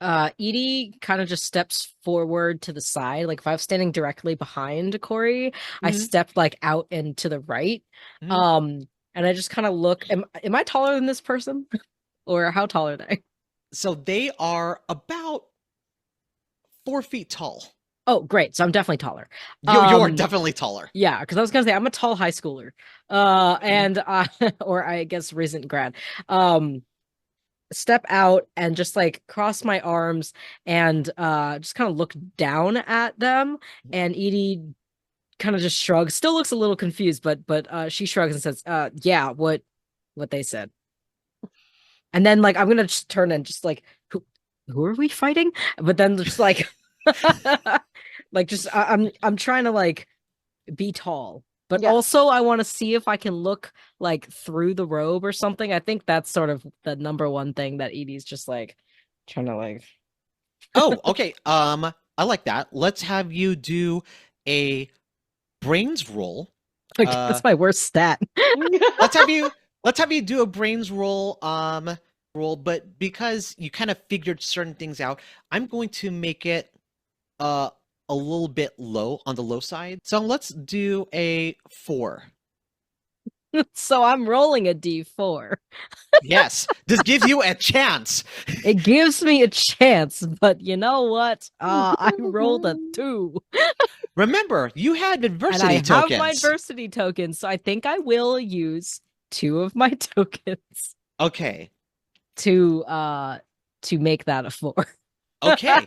Edie kind of just steps forward to the side. Like if I was standing directly behind Corey, I Mhm. stepped like out and to the right. Mhm. And I just kind of look. Am I taller than this person, or how tall are they? So they are about 4 feet tall. Oh, great! So I'm definitely taller. You're definitely taller. Yeah, because I was gonna say I'm a tall high schooler. And or I guess recent grad. Step out and just like cross my arms and just kind of look down at them, and Edie kind of just shrugs, still looks a little confused, but she shrugs and says, yeah, what they said. And then like I'm gonna just turn and just like, who are we fighting? But then just like like just I'm trying to like be tall, but Yeah. also I want to see if I can look like through the robe or something. I think that's sort of the number one thing that Edie's just like trying to like. Oh, okay. I like that. Let's have you do a brains roll. Like, that's my worst stat. let's have you do a brains roll roll, but because you kind of figured certain things out, I'm going to make it a little bit low on the low side. So let's do a 4. So I'm rolling a d4. Yes, this gives you a chance. It gives me a chance, but you know what? I rolled a 2. Remember, you had And adversity I tokens. have my adversity tokens, so I think I will use 2 of my tokens Okay. to make that a 4. Okay.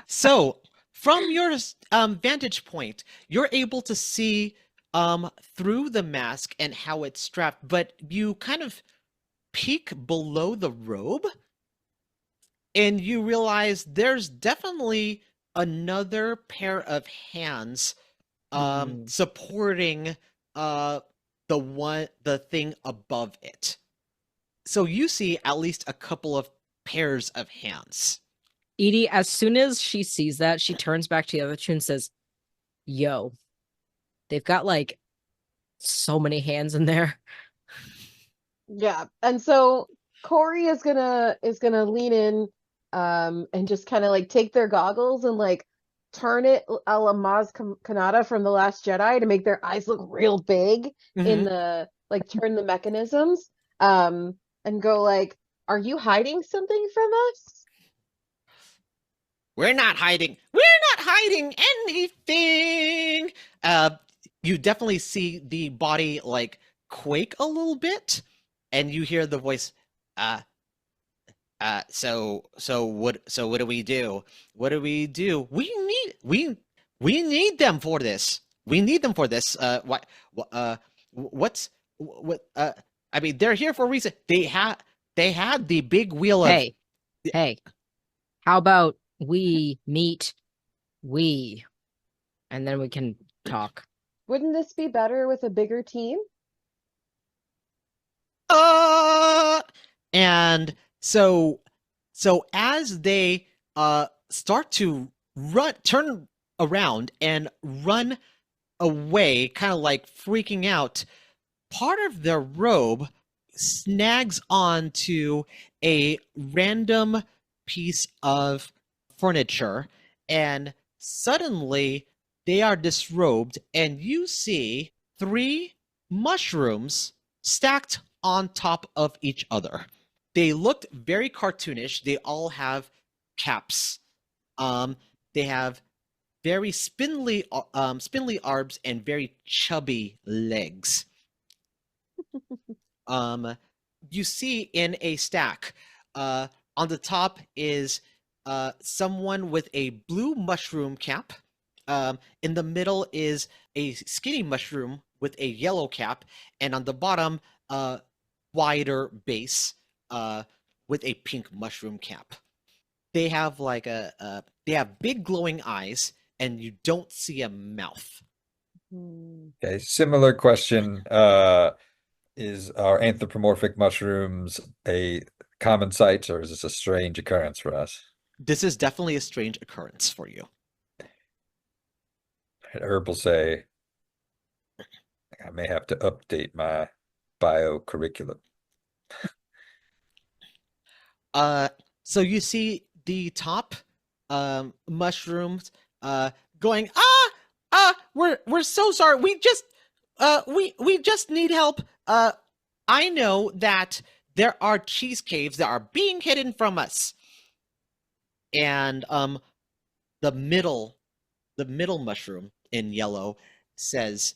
So from your vantage point, you're able to see through the mask and how it's strapped, but you kind of peek below the robe and you realize there's definitely another pair of hands supporting the thing above it. So you see at least a couple of pairs of hands. Edie, as soon as she sees that, she turns back to the other two and says, yo, they've got like so many hands in there. Yeah. And so Corey is gonna lean in and just kind of like take their goggles and like turn it a la Maz Kanata from The Last Jedi to make their eyes look real big in the like turn the mechanisms and go like, are you hiding something from us? We're not hiding. We're not hiding anything. You definitely see the body like quake a little bit, and you hear the voice. So what do we do? What do we do? We need them for this. We need them for this. What? I mean, they're here for a reason. They had the big wheel of. Hey, how about we meet and then we can talk. Wouldn't this be better with a bigger team? And so as they start to turn around and run away, kind of like freaking out, part of their robe snags onto a random piece of furniture, and suddenly they are disrobed, and you see 3 mushrooms stacked on top of each other. They looked very cartoonish. They all have caps. They have very spindly arms and very chubby legs. You see in a stack, on the top is someone with a blue mushroom cap. In the middle is a skinny mushroom with a yellow cap, and on the bottom, wider base with a pink mushroom cap. They have like they have big glowing eyes, and you don't see a mouth. Okay, similar question. Is our anthropomorphic mushrooms a common sight, or is this a strange occurrence for us? This is definitely a strange occurrence for you. Herb will say, I may have to update my bio curriculum. So you see the top mushrooms going, we're so sorry. We just need help. I know that there are cheese caves that are being hidden from us. And the middle mushroom in yellow says,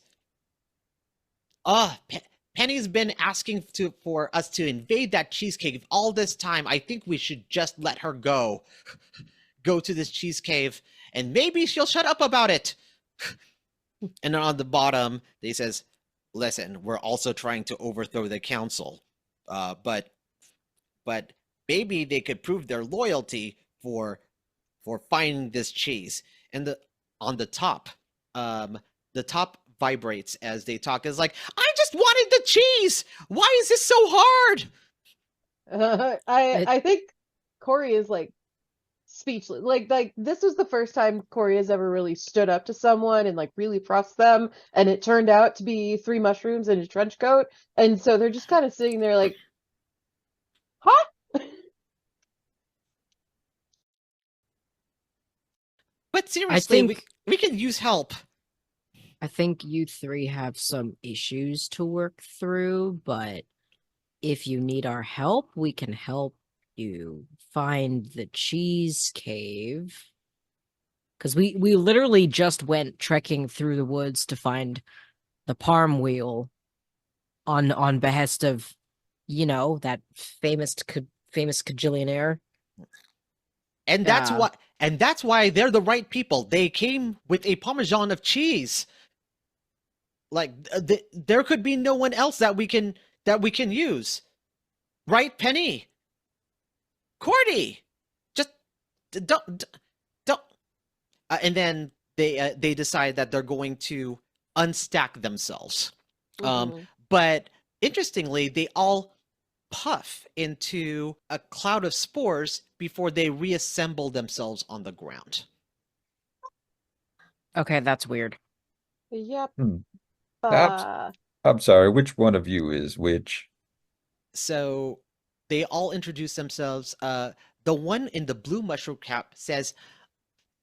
Penny's been asking for us to invade that cheese cave all this time. I think we should just let her go to this cheese cave, and maybe she'll shut up about it. And then on the bottom, they says, listen, we're also trying to overthrow the council. But maybe they could prove their loyalty for finding this cheese. And on the top vibrates as they talk. Is like, I just wanted the cheese. Why is this so hard? I think Corey is like speechless. Like this was the first time Corey has ever really stood up to someone and like really pressed them, and it turned out to be 3 mushrooms in a trench coat, and so they're just kind of sitting there like, huh? But seriously, we can use help. I think you 3 have some issues to work through, but if you need our help, we can help you find the cheese cave. Because we literally just went trekking through the woods to find the palm wheel on behest of, that famous cajillionaire. And that's why they're the right people. They came with a parmesan of cheese. Like there could be no one else that we can use, right, Penny? Cordy, just don't. And then they decide that they're going to unstack themselves. But interestingly, they all puff into a cloud of spores before they reassemble themselves on the ground. Okay, that's weird. Yep. I'm sorry, which one of you is which? So they all introduce themselves. The one in the blue mushroom cap says,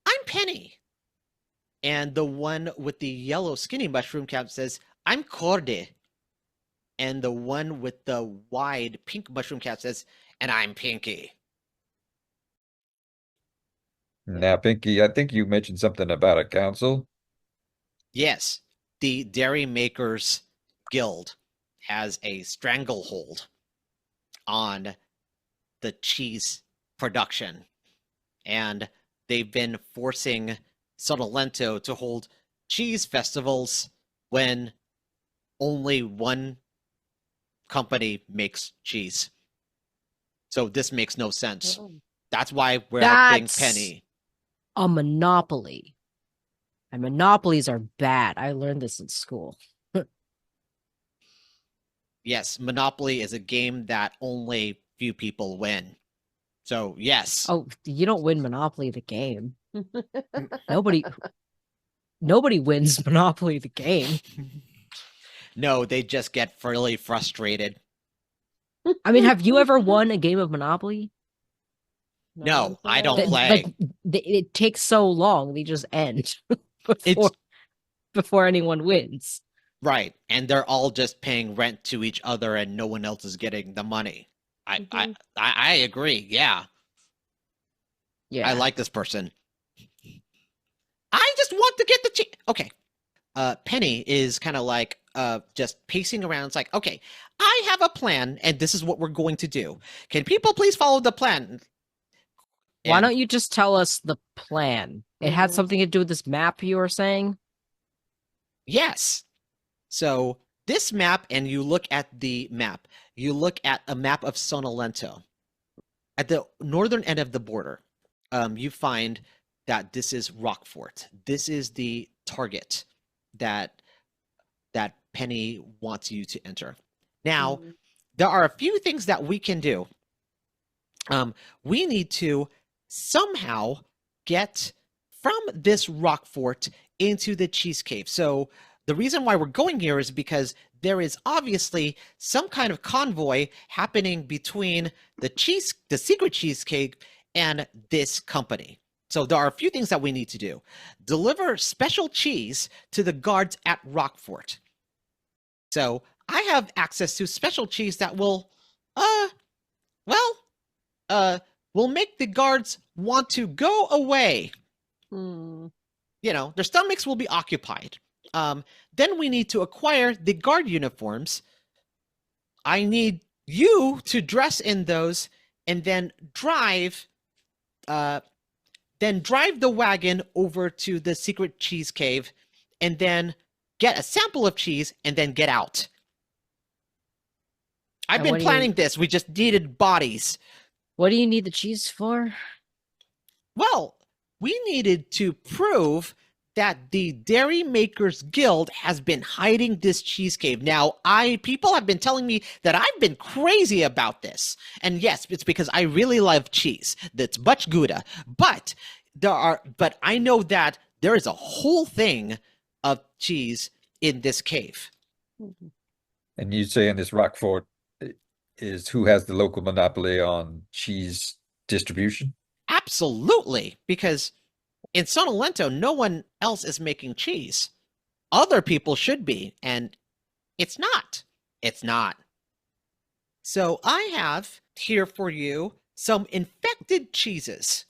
I'm Penny. And the one with the yellow skinny mushroom cap says, I'm Corde. And the one with the wide pink mushroom cap says, and I'm Pinky. Now, Pinky, I think you mentioned something about a council. Yes, the Dairy Makers Guild has a stranglehold on the cheese production, and they've been forcing Sotolento to hold cheese festivals when only one company makes cheese. So this makes no sense. Oh. That's why we're helping That's Penny. a monopoly. And monopolies are bad. I learned this in school. Yes, Monopoly is a game that only few people win. So yes. Oh, you don't win Monopoly the game. Nobody wins Monopoly the game. No, they just get really frustrated. I mean, have you ever won a game of Monopoly? No, I don't Th- play. Like it takes so long, they just end before anyone wins. Right, and they're all just paying rent to each other, and no one else is getting the money. I agree. Yeah, Yeah. I like this person. I just want to get the cheese. Okay. Penny is kind of like just pacing around. It's like, okay, I have a plan, and this is what we're going to do. Can people please follow the plan? Why And don't you just tell us the plan? It had Mhm. something to do with this map you were saying? yes. So this map, and you look at the map. You look at a map of Sonolento. At the northern end of the border, you find that this is Rockfort. This is the target that Penny wants you to enter. Now, Mhm. there are a few things that we can do. We need to somehow get from this rock fort into the cheese cave. So the reason why we're going here is because there is obviously some kind of convoy happening between the secret cheese cave and this company. So there are a few things that we need to do. Deliver special cheese to the guards at Rockfort. So I have access to special cheese that will make the guards want to go away. Hmm. You know, their stomachs will be occupied. Then we need to acquire the guard uniforms. I need you to dress in those and then drive the wagon over to the secret cheese cave and then get a sample of cheese and then get out. I've And been what do you- planning this. We just needed bodies. What do you need the cheese for? Well, we needed to prove that the Dairy Makers Guild has been hiding this cheese cave. Now, people have been telling me that I've been crazy about this. And yes, it's because I really love cheese. That's much Gouda. But I know that there is a whole thing of cheese in this cave. Mhm. And you say in this Rockfort is who has the local monopoly on cheese distribution? Absolutely, because in Sonolento, no one else is making cheese. Other people should be, and it's not. It's not. So I have here for you some infected cheeses.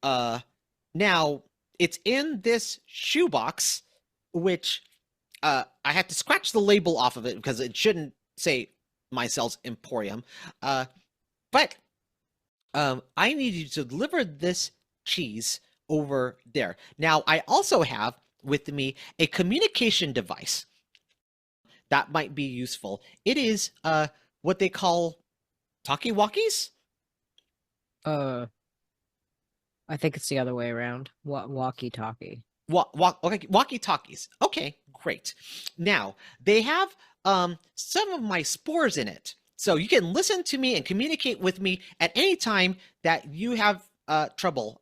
Now it's in this shoebox, which I had to scratch the label off of it because it shouldn't say Mycel's Emporium. But I need you to deliver this cheese over there. Now, I also have with me a communication device that might be useful. It is what they call talkie-walkies. I think it's the other way around. Walkie-talkie. Walkie-talkies. Okay, great. Now, they have some of my spores in it. So you can listen to me and communicate with me at any time that you have trouble.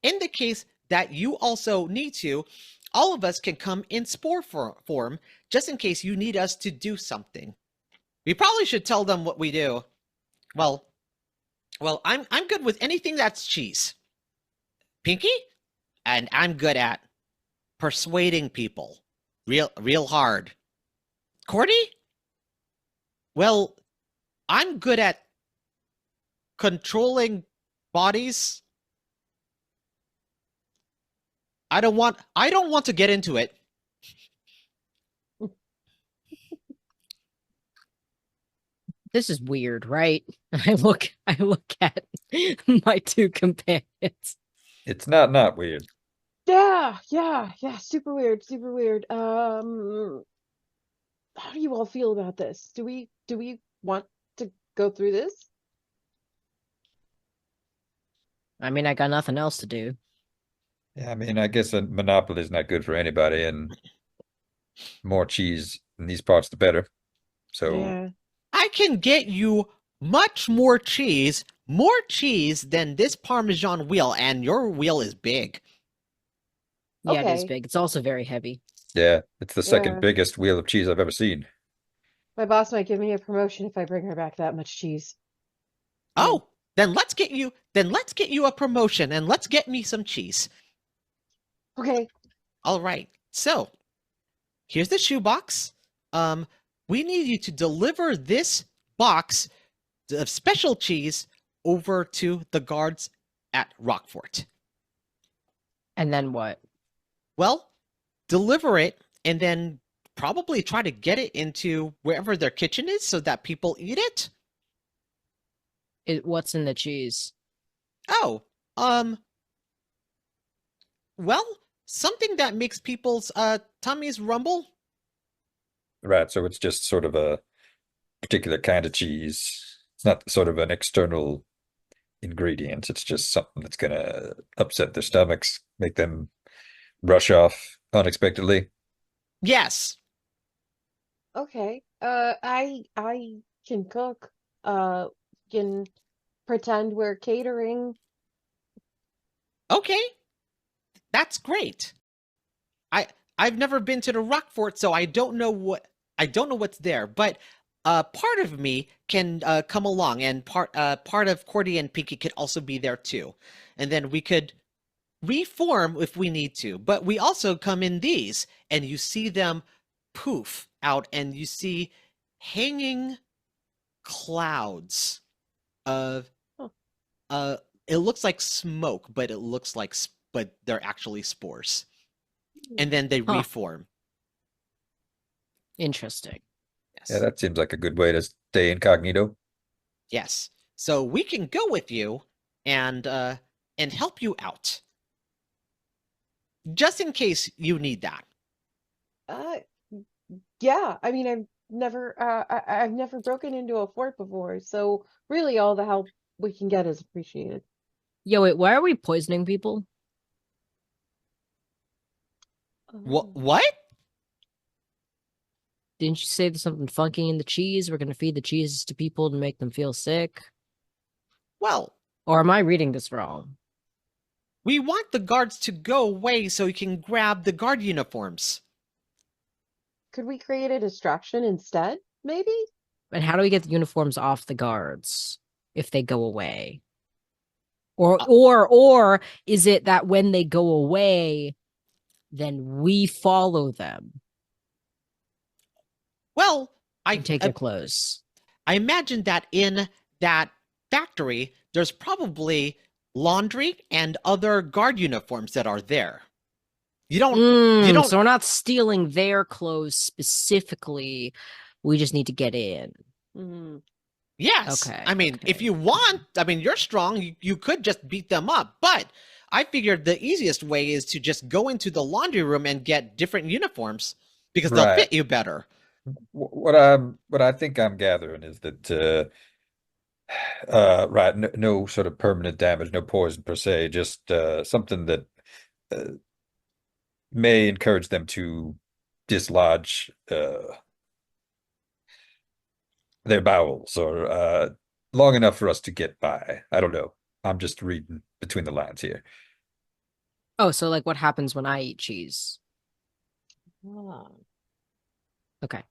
In the case that you also need to, all of us can come in spore form just in case you need us to do something. We probably should tell them what we do. Well, I'm good with anything that's cheese. Pinky? And I'm good at persuading people real hard. Cordy? Well, I'm good at controlling bodies. I don't want to get into it. This is weird, right? I look at my two companions. It's not weird. Yeah, super weird, super weird. How do you all feel about this? Do we want to go through this? I mean, I got nothing else to do. Yeah, I mean, I guess a monopoly is not good for anybody, and more cheese in these parts, the better. So, Yeah. I can get you much more cheese than this Parmesan wheel, and your wheel is big. Yeah, it is Okay. big. It's also very heavy. yeah, it's the second Yeah. biggest wheel of cheese I've ever seen. My boss might give me a promotion if I bring her back that much cheese. Oh, then let's get you a promotion and let's get me some cheese. Okay. All right. So, here's the shoebox. We need you to deliver this box of special cheese over to the guards at Rockfort. And then what? Well, deliver it and then probably try to get it into wherever their kitchen is so that people eat it. What's in the cheese? Oh, well, something that makes people's tummies rumble. Right, so it's just sort of a particular kind of cheese. It's not sort of an external ingredient. It's just something that's gonna upset their stomachs, make them rush off unexpectedly. Yes. Okay. I can cook. Can pretend we're catering. Okay. That's great. I've never been to the Rockfort, so I don't know what's there, but part of me can come along, and part of Cordy and Pinky could also be there too. And then we could reform if we need to. But we also come in these, and you see them poof out, and you see hanging clouds of it looks like smoke, but but they're actually spores. And then they reform. Interesting. Yes. Yeah, that seems like a good way to stay incognito. Yes. So we can go with you and help you out. Just in case you need that. Yeah. I mean, I've never broken into a fort before, so really all the help we can get is appreciated. Yo, wait, why are we poisoning people? What? Didn't you say there's something funky in the cheese? We're gonna feed the cheeses to people to make them feel sick? Well, Or am I reading this wrong? we want the guards to go away so you can grab the guard uniforms. Could we create a distraction instead, maybe? And how do we get the uniforms off the guards if they go away? Or is it that when they go away, then we follow them Well, and take their clothes? I imagine that in that factory, there's probably laundry and other guard uniforms that are there. You don't. So we're not stealing their clothes specifically. We just need to get in. Mm-hmm. Yes. Okay, I mean, okay. if you want, I mean, you're strong. You could just beat them up. But I figured the easiest way is to just go into the laundry room and get different uniforms because they'll Right. fit you better. What I think I'm gathering is that right, no sort of permanent damage, no poison per se, just something that may encourage them to dislodge their bowels or long enough for us to get by. I don't know. I'm just reading between the lines here. Oh, so like what happens when I eat cheese? Okay.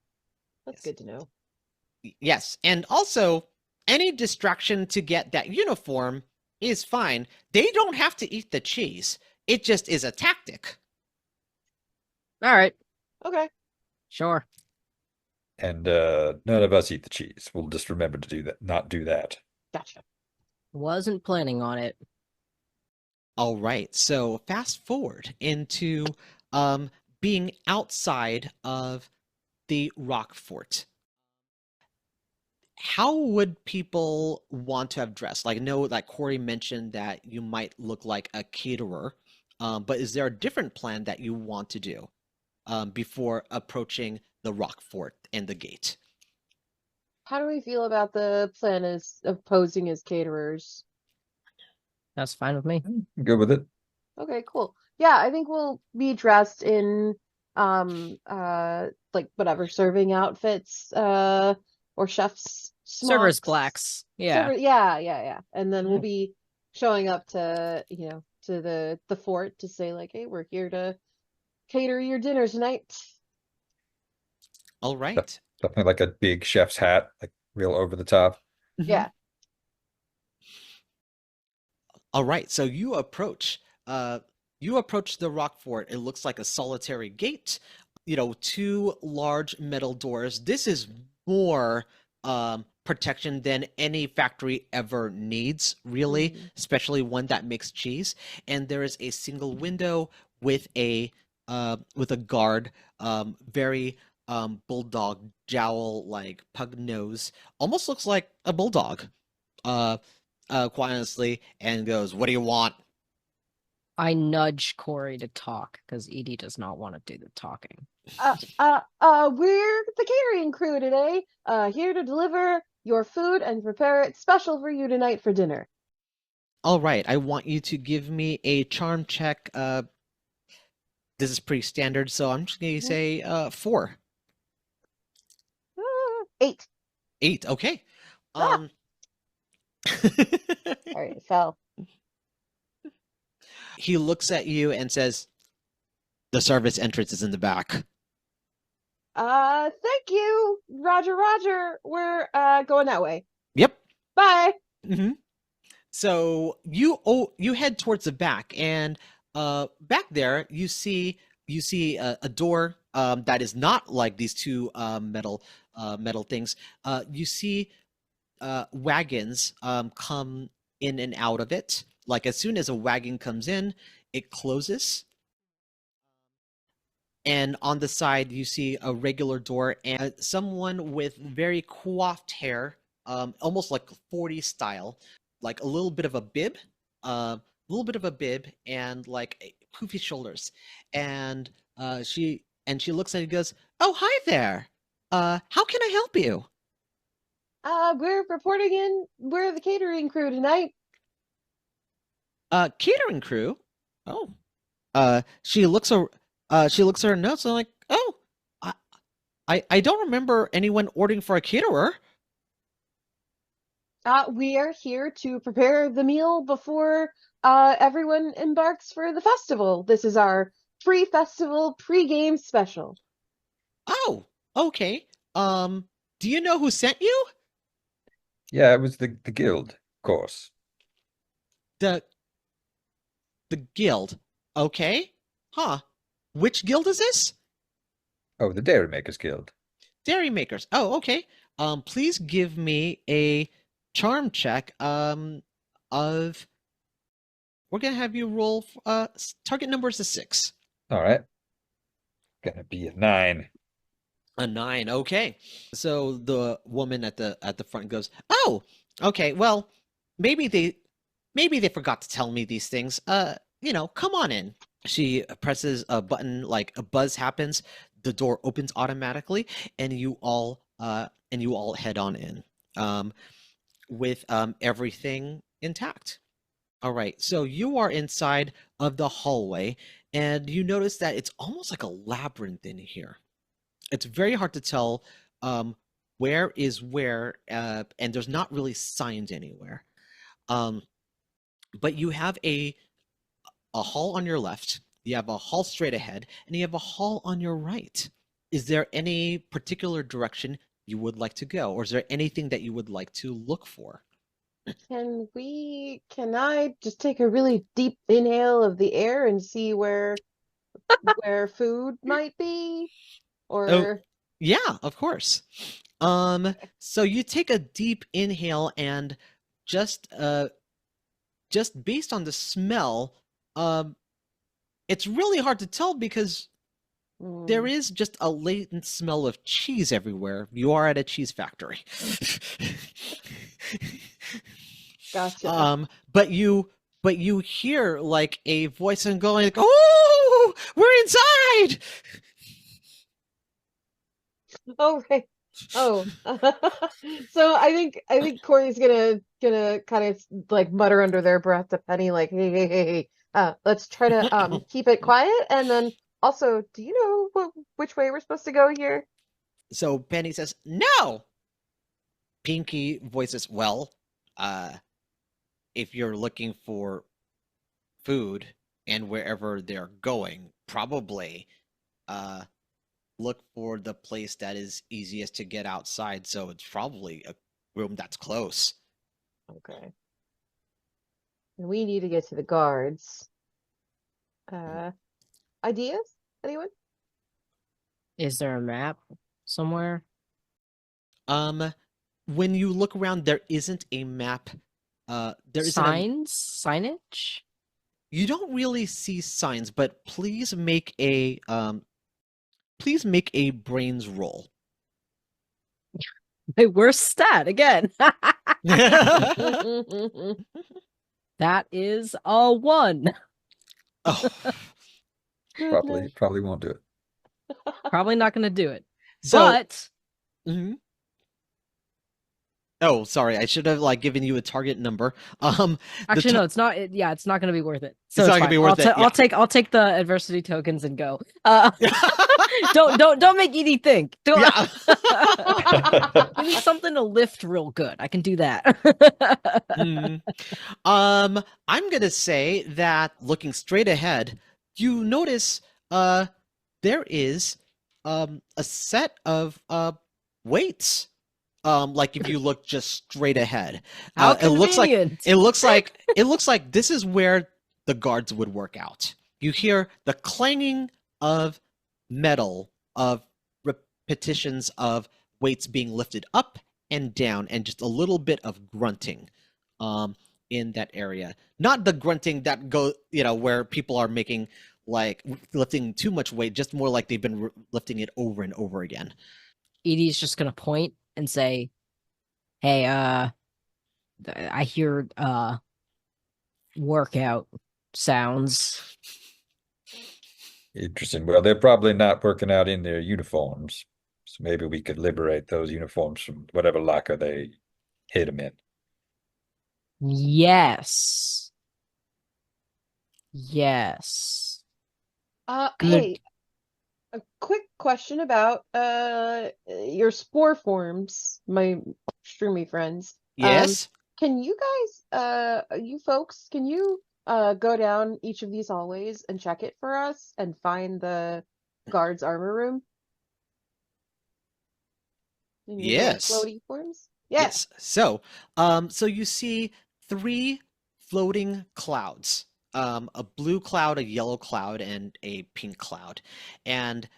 That's good to know. Yes. And also, any distraction to get that uniform is fine. They don't have to eat the cheese. It just is a tactic. All right, Okay. sure. And none of us eat the cheese. We'll just remember to do that, not do that. Gotcha. Wasn't planning on it. All right, so fast forward into um, being outside of the rock fort. How would people want to have dressed? Like, I know that Corey mentioned that you might look like a caterer, but is there a different plan that you want to do before approaching the rock fort and the gate? How do we feel about the plan of posing as caterers? That's fine with me. Good with it. Okay, cool. Yeah, I think we'll be dressed in like whatever serving outfits or chef's Server's smocks. blacks. Yeah. Yeah. And then we'll Yeah. be showing up to, to the fort to say like, "Hey, we're here to cater your dinner tonight." All right. Definitely like a big chef's hat, like real over the top. Mhm. Yeah. All right, so you approach the rock fort. It looks like a solitary gate, two large metal doors. This is more protection than any factory ever needs, really, Mhm. especially one that makes cheese. And there is a single window with a guard, very bulldog jowl, like pug nose, almost looks like a bulldog. Uh, quite honestly, and goes, "What do you want?" I nudge Corey to talk because Edie does not want to do the talking. We're the catering crew today, here to deliver your food and prepare it special for you tonight for dinner. All right, I want you to give me a charm check. This is pretty standard, so I'm just going to Mhm. say 4. 8. 8, okay. Ah! Um, All right, it fell. he looks at you and says, "The service entrance is in the back." Thank you. Roger, Roger. We're going that way. Yep. Bye. hmm So you head towards the back, and back there you see a door that is not like these two metal things. You see wagons come in and out of it. Like as soon as a wagon comes in, it closes. And on the side, you see a regular door and someone with very coiffed hair, almost like 40s style, like a little bit of a bib, and like poofy shoulders. And she looks at you and goes, "Oh, hi there. How can I help you?" We're reporting in. We're the catering crew tonight. Catering crew. Oh. She looks at her notes and like, "Oh, I I don't remember anyone ordering for a caterer." We are here to prepare the meal before everyone embarks for the festival. This is our pre-festival, pre-game special. Oh, okay. Do you know who sent you? Yeah, it was the guild, of course. The the guild. Okay. Huh. Which guild is this? Oh, the Dairy Makers Guild. Dairy makers. Oh, okay. Please give me a charm check. Of we're gonna have you roll. Target number is a 6. All right. Gonna be a 9. A 9. Okay. So the woman at the front goes, "Oh, okay. Well, maybe they forgot to tell me these things. Come on in." She presses a button, like a buzz happens, the door opens automatically, and you all head on in. With everything intact. All right. So you are inside of the hallway, and you notice that it's almost like a labyrinth in here. It's very hard to tell where is where, and there's not really signs anywhere. Um, but you have a hall on your left, you have a hall straight ahead, and you have a hall on your right. Is there any particular direction you would like to go, or is there anything that you would like to look for? Can I just take a really deep inhale of the air and see where where food might be? Oh, Or yeah, of course. So you take a deep inhale and just just based on the smell, um, it's really hard to tell because there is just a latent smell of cheese everywhere. You are at a cheese factory. gotcha. But you hear like a voice and going like, "Oh, we're inside!" Oh, right. Oh, so I think Corey's gonna kind of like mutter under their breath to Penny like, hey, let's try to keep it quiet. And then also, do you know which way we're supposed to go here? So Penny says, "No." Pinky voices, "Well, uh, if you're looking for food and wherever they're going, probably uh look for the place that is easiest to get outside. So it's probably a room that's close." Okay. And we need to get to the guards. Ideas? Anyone? Is there a map somewhere? When you look around, there isn't a map. There isn't a, Signs? Signage? you don't really see signs, but please make a brains roll. My worst stat again. That is a 1. Oh, Goodness. Probably won't do it. Probably not going to do it. so But mhm. Oh, sorry. I should have like given you a target number. actually, no, it's not. Yeah, it's not going to be worth it. So It's not gonna fine. be worth it, yeah. I'll take the adversity tokens and go. Don't make Edie think. Don't, Yeah. give me something to lift real good. I can do that. Mhm. I'm gonna say that looking straight ahead, you notice there is a set of weights. Like if you look just straight ahead. How It looks like convenient. it looks like this is where the guards would work out. You hear the clanging of metal, of repetitions of weights being lifted up and down, and just a little bit of grunting in that area. Not the grunting that where people are making like lifting too much weight, just more like they've been lifting it over and over again. Edie's just gonna point and say, "Hey, I hear workout sounds." Interesting. Well, they're probably not working out in their uniforms. So maybe we could liberate those uniforms from whatever locker they hid them in. Yes. Yes. Good. Hey, a quick question about your spore forms, my shroomy friends. Yes? Can you guys, you folks, can you go down each of these hallways and check it for us and find the guard's armor room? In your little Yes. floaty forms? Yes. So, so you see 3 floating clouds. A blue cloud, a yellow cloud, and a pink cloud. And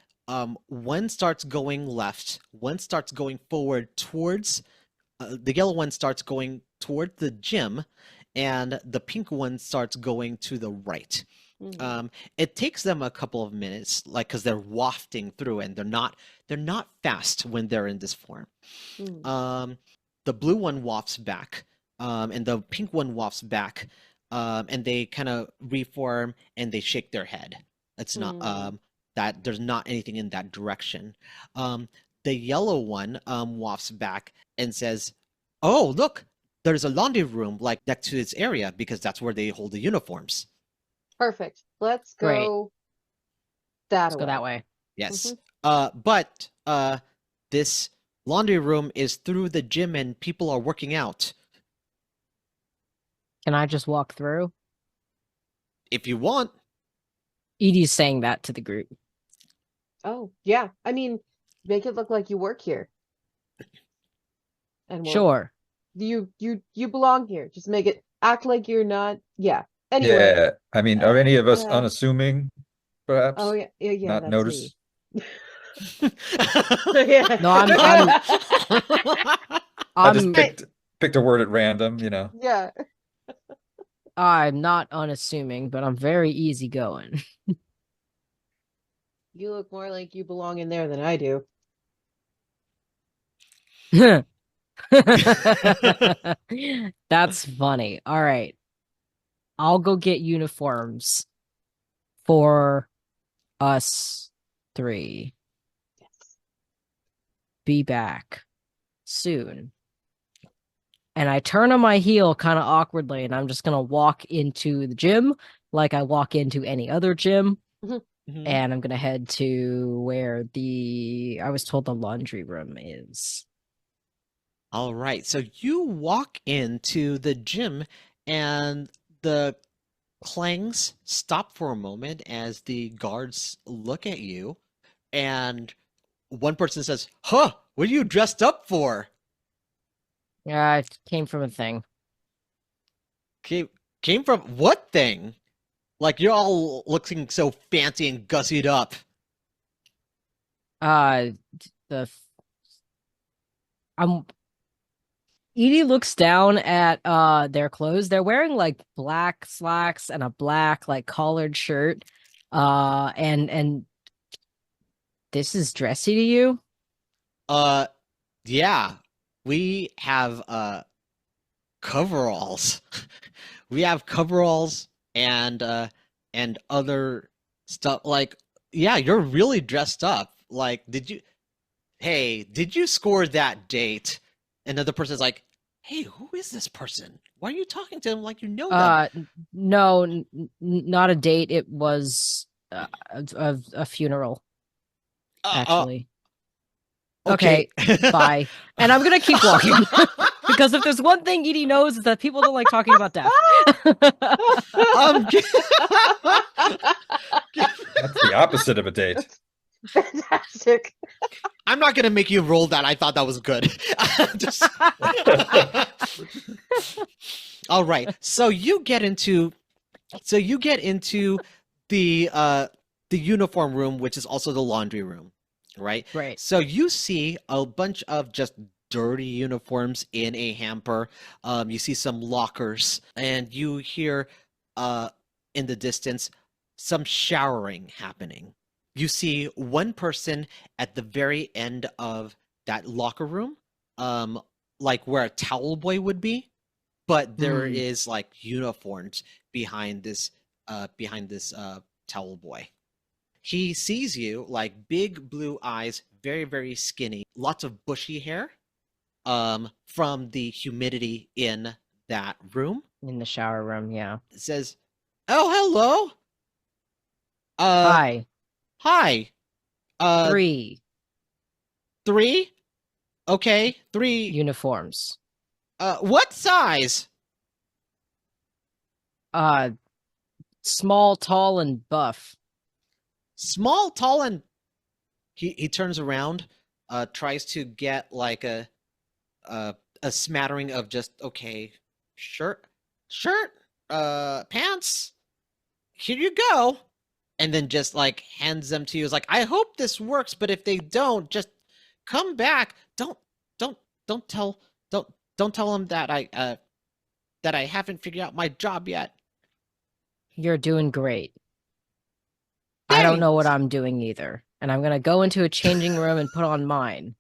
one starts going left, one starts going forward towards the yellow one starts going toward the gym, and the pink one starts going to the right. Mhm. It takes them a couple of minutes, like because they're wafting through, and they're not fast when they're in this form. Mm. The blue one wafts back, and the pink one wafts back, and they kind of reform and they shake their head. It's not Mm. that there's not anything in that direction. The yellow one wafts back and says, "Oh, look, there's a laundry room like next to this area because that's where they hold the uniforms." Perfect. Let's Great. go that Let's go that way. Yes. Mhm. But this laundry room is through the gym and people are working out. Can I just walk through? If you want. Edie's saying that to the group. Oh, yeah. I mean, make it look like you work here. And we'll Sure. you belong here. Just act like you're not. Yeah. Anyway, Yeah, I mean, are any of us yeah. unassuming? perhaps? Oh yeah, Not that's notice? me. Yeah. No, I just I'm picked a word at random, you know. Yeah. I'm not unassuming, but I'm very easygoing. You look more like you belong in there than I do. That's funny. All right. I'll go get uniforms for us three. Yes. Be back soon. And I turn on my heel kind of awkwardly, and I'm just gonna walk into the gym like I walk into any other gym. Mhm. And I'm gonna head to where I was told the laundry room is. All right, so you walk into the gym and the clangs stop for a moment as the guards look at you, and one person says, "Huh, what are you dressed up for?" Yeah, it came from a thing. Came from what thing? Like you're all looking so fancy and gussied up. Uh, the I'm Edie looks down at their clothes. They're wearing like black slacks and a black like collared shirt. And this is dressy to you? Uh, yeah, we have coveralls. We have coveralls and other stuff. Like, yeah, you're really dressed up. Like, did you score that date? Another person's like, hey, who is this person? Why are you talking to them like you know them? No, not a date. It was a funeral, actually. Okay. Bye. And I'm gonna keep walking because if there's one thing Edie knows is that people don't like talking about death. Um, That's the opposite of a date. Fantastic. I'm not gonna make you roll that. I thought that was good. Just... All right. So you get into the uniform room, which is also the laundry room, right? Right. So you see a bunch of just dirty uniforms in a hamper. You see some lockers, and you hear in the distance some showering happening. You see one person at the very end of that locker room, like where a towel boy would be, but there is like uniforms behind this towel boy. He sees you, like big blue eyes, very, very skinny, lots of bushy hair, from the humidity in that room. In the shower room, yeah. It says, "Oh, hello. Hi. Hi. 3 3? Okay, 3. uniforms. What size? Small, tall, and buff. Small, tall, and he turns around, tries to get like a smattering of just okay, shirt, pants. Here you go, and then just like hands them to you. Is like, I hope this works, but if they don't, just come back. Don't tell them that I haven't figured out my job yet. You're doing great. I don't know what Thanks. I'm doing either. And I'm gonna go into a changing room and put on mine.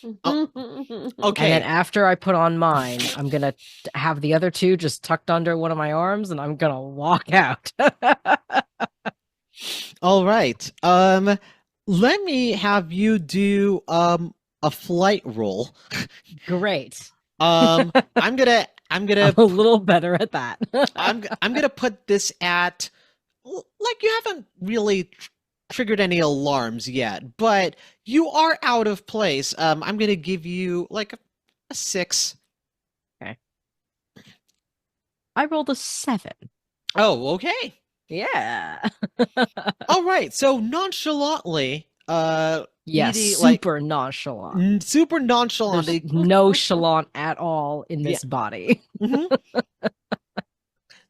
Okay. And then after I put on mine, I'm gonna have the other two just tucked under one of my arms, and I'm gonna walk out. All right. Let me have you do a flight roll. Great. I'm gonna I'm a little better at that. I'm gonna put this at like you haven't really triggered any alarms yet, but you are out of place. I'm gonna give you like a 6. Okay. I rolled a 7. Oh, okay. Yeah. All right. So nonchalantly, Yes, Edie, super nonchalant. super nonchalantly. There's no chalant at all in this body. Mhm.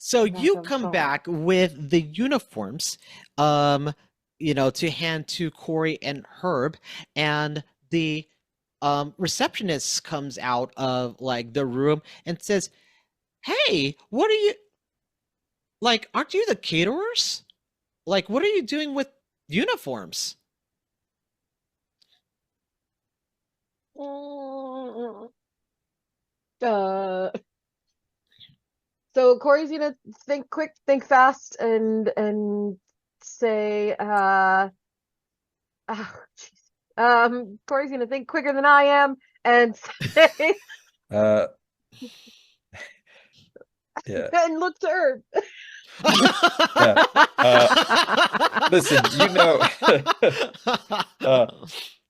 So you Welcome come home. back with the uniforms. to hand to Corey and Herb, and the receptionist comes out of like the room and says, "Hey, what are you like? Aren't you the caterers? Like, what are you doing with uniforms?" Uh, so Corey's gonna think quick, think fast, and say, oh, jeez. Corey's gonna think quicker than I am and say, Uh, yeah. and look to Herb. Listen,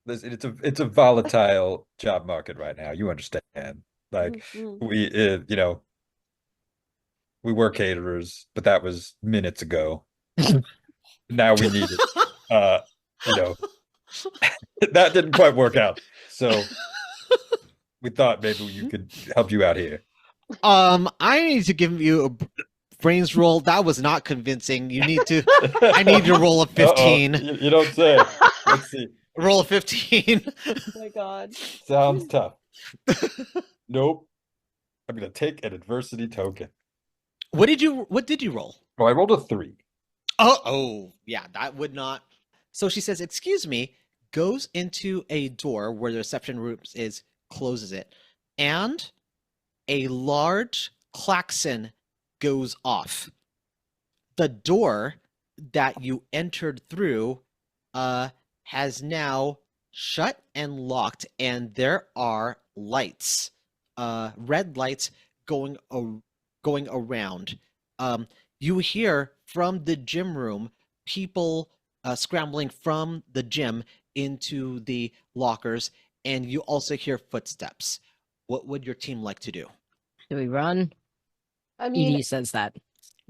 listen, it's a volatile job market right now. You understand? Like we we were caterers, but that was minutes ago. Now we need it. That didn't quite work out. So we thought maybe you could help you out here. I need to give you a brains roll. That was not convincing. I need to roll a 15. You don't say. Let's see. Roll a 15. Oh my God. Sounds tough. Nope. I'm gonna take an adversity token. What did you roll? Oh, I rolled a 3. Oh, yeah, that would not. So she says, "Excuse me," goes into a door where the reception room is, closes it, and a large klaxon goes off. The door that you entered through has now shut and locked, and there are lights, red lights going around. You hear from the gym room people scrambling from the gym into the lockers, and you also hear footsteps. What would your team like to do? Do we run? I mean, Edie says that.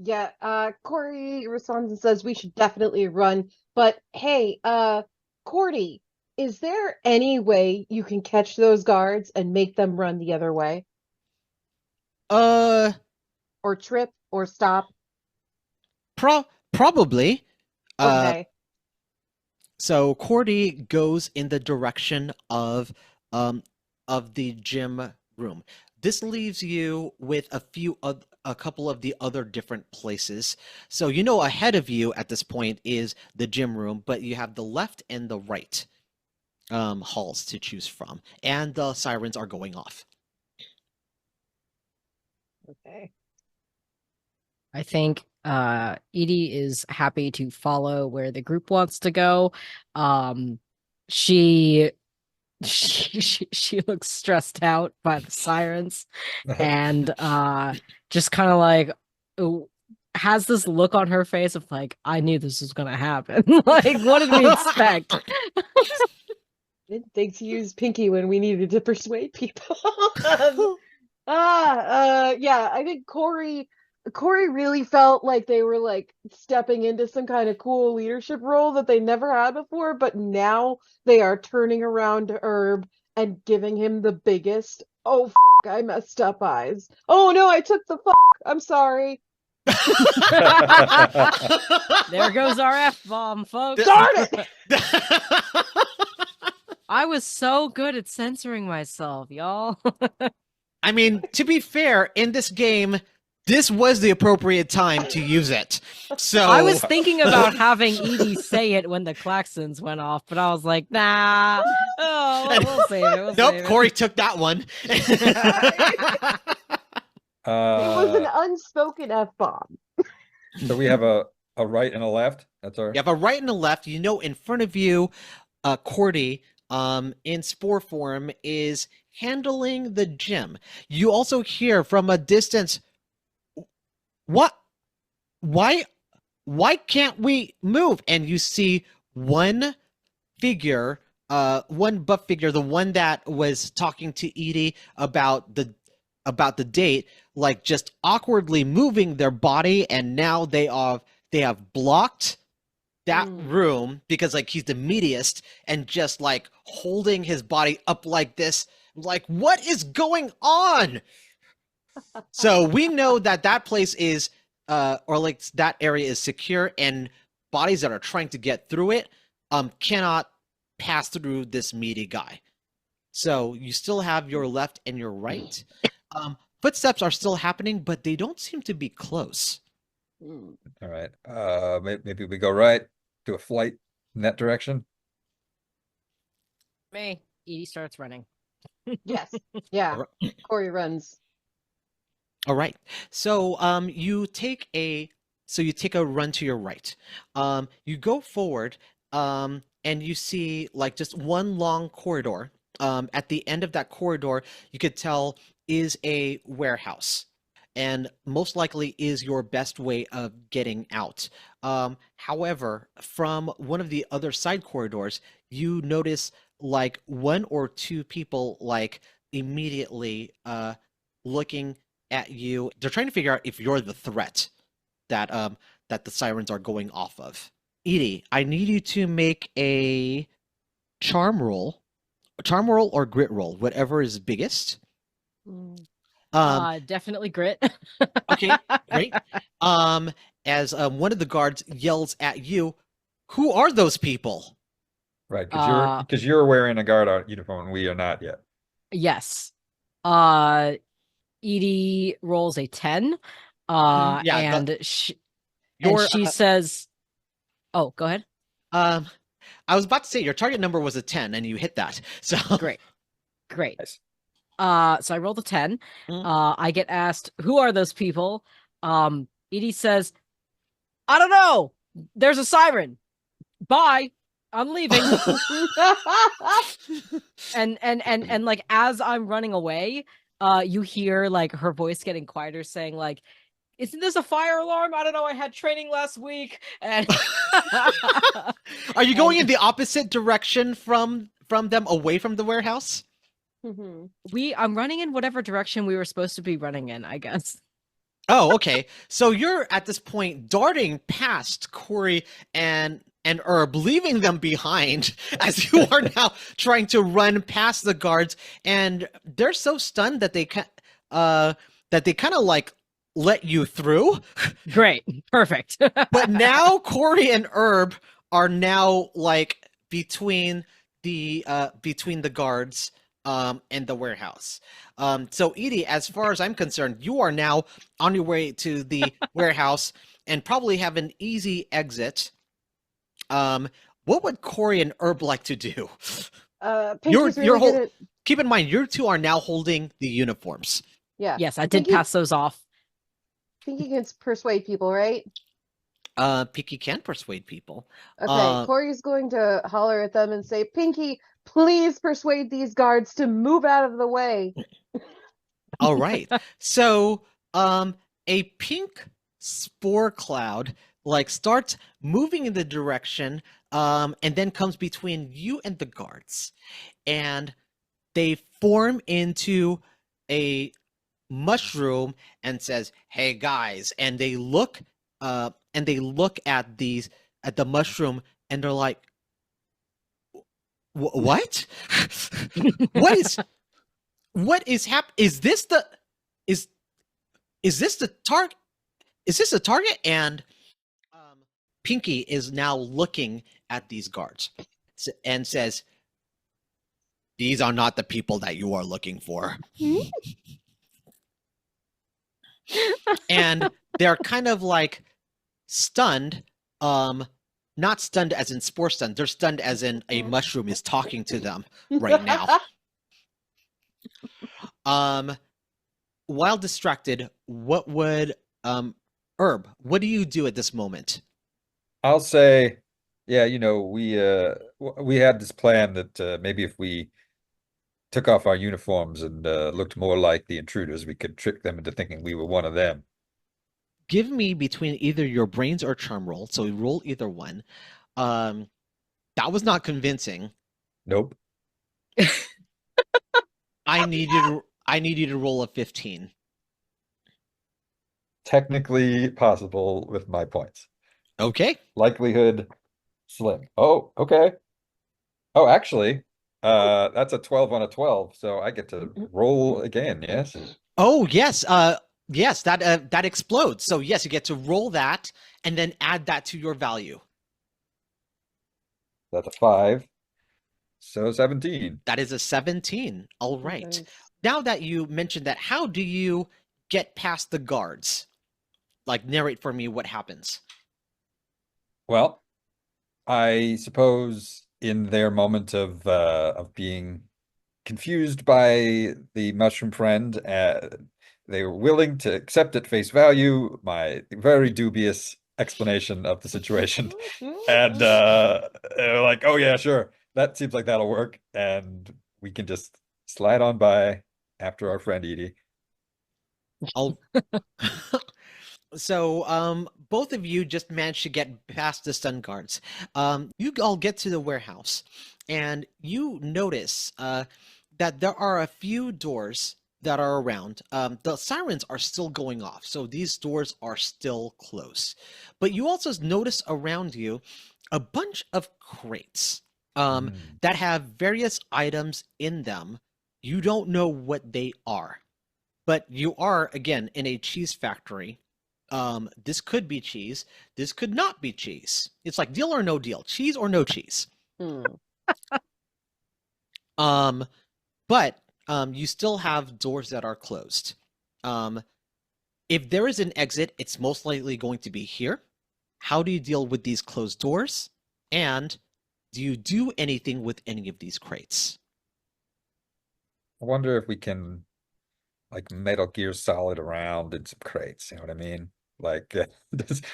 yeah, Corey responds and says we should definitely run. But hey, Cordy, is there any way you can catch those guards and make them run the other way? Or trip or stop? Probably. Okay. So Cordy goes in the direction of the gym room. This leaves you with a couple of the other different places. So ahead of you at this point is the gym room, but you have the left and the right halls to choose from, and the sirens are going off. Okay. I think Edie is happy to follow where the group wants to go. She looks stressed out by the sirens and just kind of like has this look on her face of like, I knew this was gonna happen. Like, what did we expect? Didn't think to use Pinky when we needed to persuade people. Yeah, I think Corey really felt like they were like stepping into some kind of cool leadership role that they never had before, but now they are turning around to Herb and giving him the biggest, "Oh fuck, I messed up" eyes. "Oh no, I took the fuck. I'm sorry." There goes our F-bomb, folks. Darn it! I was so good at censoring myself, y'all. I mean, to be fair, in this game, this was the appropriate time to use it. So I was thinking about having Edie say it when the klaxons went off, but I was like, nah. Oh, we'll save it. Nope, Corey took that one. It was an unspoken F-bomb. So we have a right and a left. That's our. You have a right and a left. In front of you, Cordy, in spore form, is handling the gym. You also hear from a distance, "What? Why can't we move?" And you see one figure, one buff figure, the one that was talking to Edie about the date, like just awkwardly moving their body, and now they have blocked that room because like he's the meatiest, and just like holding his body up like this, like, what is going on? So we know that place is or like that area is secure, and bodies that are trying to get through it cannot pass through this meaty guy. So you still have your left and your right. Footsteps are still happening, but they don't seem to be close. Hmm. All right. Maybe we go right, do a flight in that direction. Me. Edie starts running. Yes. Yeah. Alri- Corey runs. All right. So you take a run to your right. You go forward and you see like just one long corridor. At the end of that corridor, you could tell is a warehouse, and most likely is your best way of getting out. However, from one of the other side corridors, you notice like one or two people like immediately looking at you. They're trying to figure out if you're the threat that that the sirens are going off of. Edie, I need you to make a charm roll or grit roll, whatever is biggest. Hmm. Definitely grit. Okay, great. As one of the guards yells at you, "Who are those people?" Right, because you're wearing a guard uniform and we are not yet. Yes. Edie rolls a 10. Yeah, and she says, "Oh, go ahead." I was about to say your target number was a 10 and you hit that. So Great. Nice. So I rolled a 10. I get asked, "Who are those people?" Edie says, "I don't know. There's a siren. Bye. I'm leaving." and like as I'm running away, you hear like her voice getting quieter saying like, "Isn't this a fire alarm? I don't know. I had training last week." And are you going in the opposite direction from them, away from the warehouse? Mhm. I'm running in whatever direction we were supposed to be running in, I guess. Oh, okay. So you're at this point darting past Corey and Herb, leaving them behind as you are now trying to run past the guards, and they're so stunned that they kind of like let you through. Great. Perfect. But now Corey and Herb are now like between the guards and the warehouse. So Edie, as far as I'm concerned, you are now on your way to the warehouse and probably have an easy exit. What would Corey and Herb like to do? Pinky's really good at... Keep in mind, you two are now holding the uniforms. Yeah. Yes, I did pass those off. Pinky can persuade people, right? Pinky can persuade people. Okay, Corey's going to holler at them and say, "Pinky, please persuade these guards to move out of the way." All right. So, a pink spore cloud like starts moving in the direction, and then comes between you and the guards, and they form into a mushroom and says, "Hey guys," and they look at the mushroom and they're like, "What? What is is this the target? Is this the target?" And Pinky is now looking at these guards and says, "These are not the people that you are looking for." And they're kind of like stunned, not stunned as in spore stunned, they're stunned as in a mushroom is talking to them right now. While distracted, what would Herb, what do you do at this moment? I'll say, yeah, we had this plan that maybe if we took off our uniforms and looked more like the intruders, we could trick them into thinking we were one of them. Give me between either your brains or charm roll. So we roll either one. That was not convincing. Nope. I need you to roll a 15. Technically possible with my points. Okay. Likelihood slim. Oh, okay. Oh, actually, that's a 12 on a 12, so I get to roll again, yes? Oh, yes. Yes, that explodes. So yes, you get to roll that and then add that to your value. That's a 5. So 17. That is a 17. All right. Nice. Now that you mentioned that, how do you get past the guards? Like, narrate for me what happens. Well, I suppose in their moment of being confused by the mushroom friend, they were willing to accept at face value my very dubious explanation of the situation. And they're like, oh yeah, sure. That seems like that'll work. And we can just slide on by after our friend Edie. I'll So, both of you just managed to get past the stun guards. You all get to the warehouse, and you notice that there are a few doors that are around. The sirens are still going off, so these doors are still closed. But you also notice around you a bunch of crates that have various items in them. You don't know what they are, but you are, again, in a cheese factory. This could be cheese. This could not be cheese. It's like deal or no deal, cheese or no cheese. Hmm. But you still have doors that are closed. If there is an exit, it's most likely going to be here. How do you deal with these closed doors? And do you do anything with any of these crates? I wonder if we can like Metal Gear Solid around in some crates, you know what I mean? Like just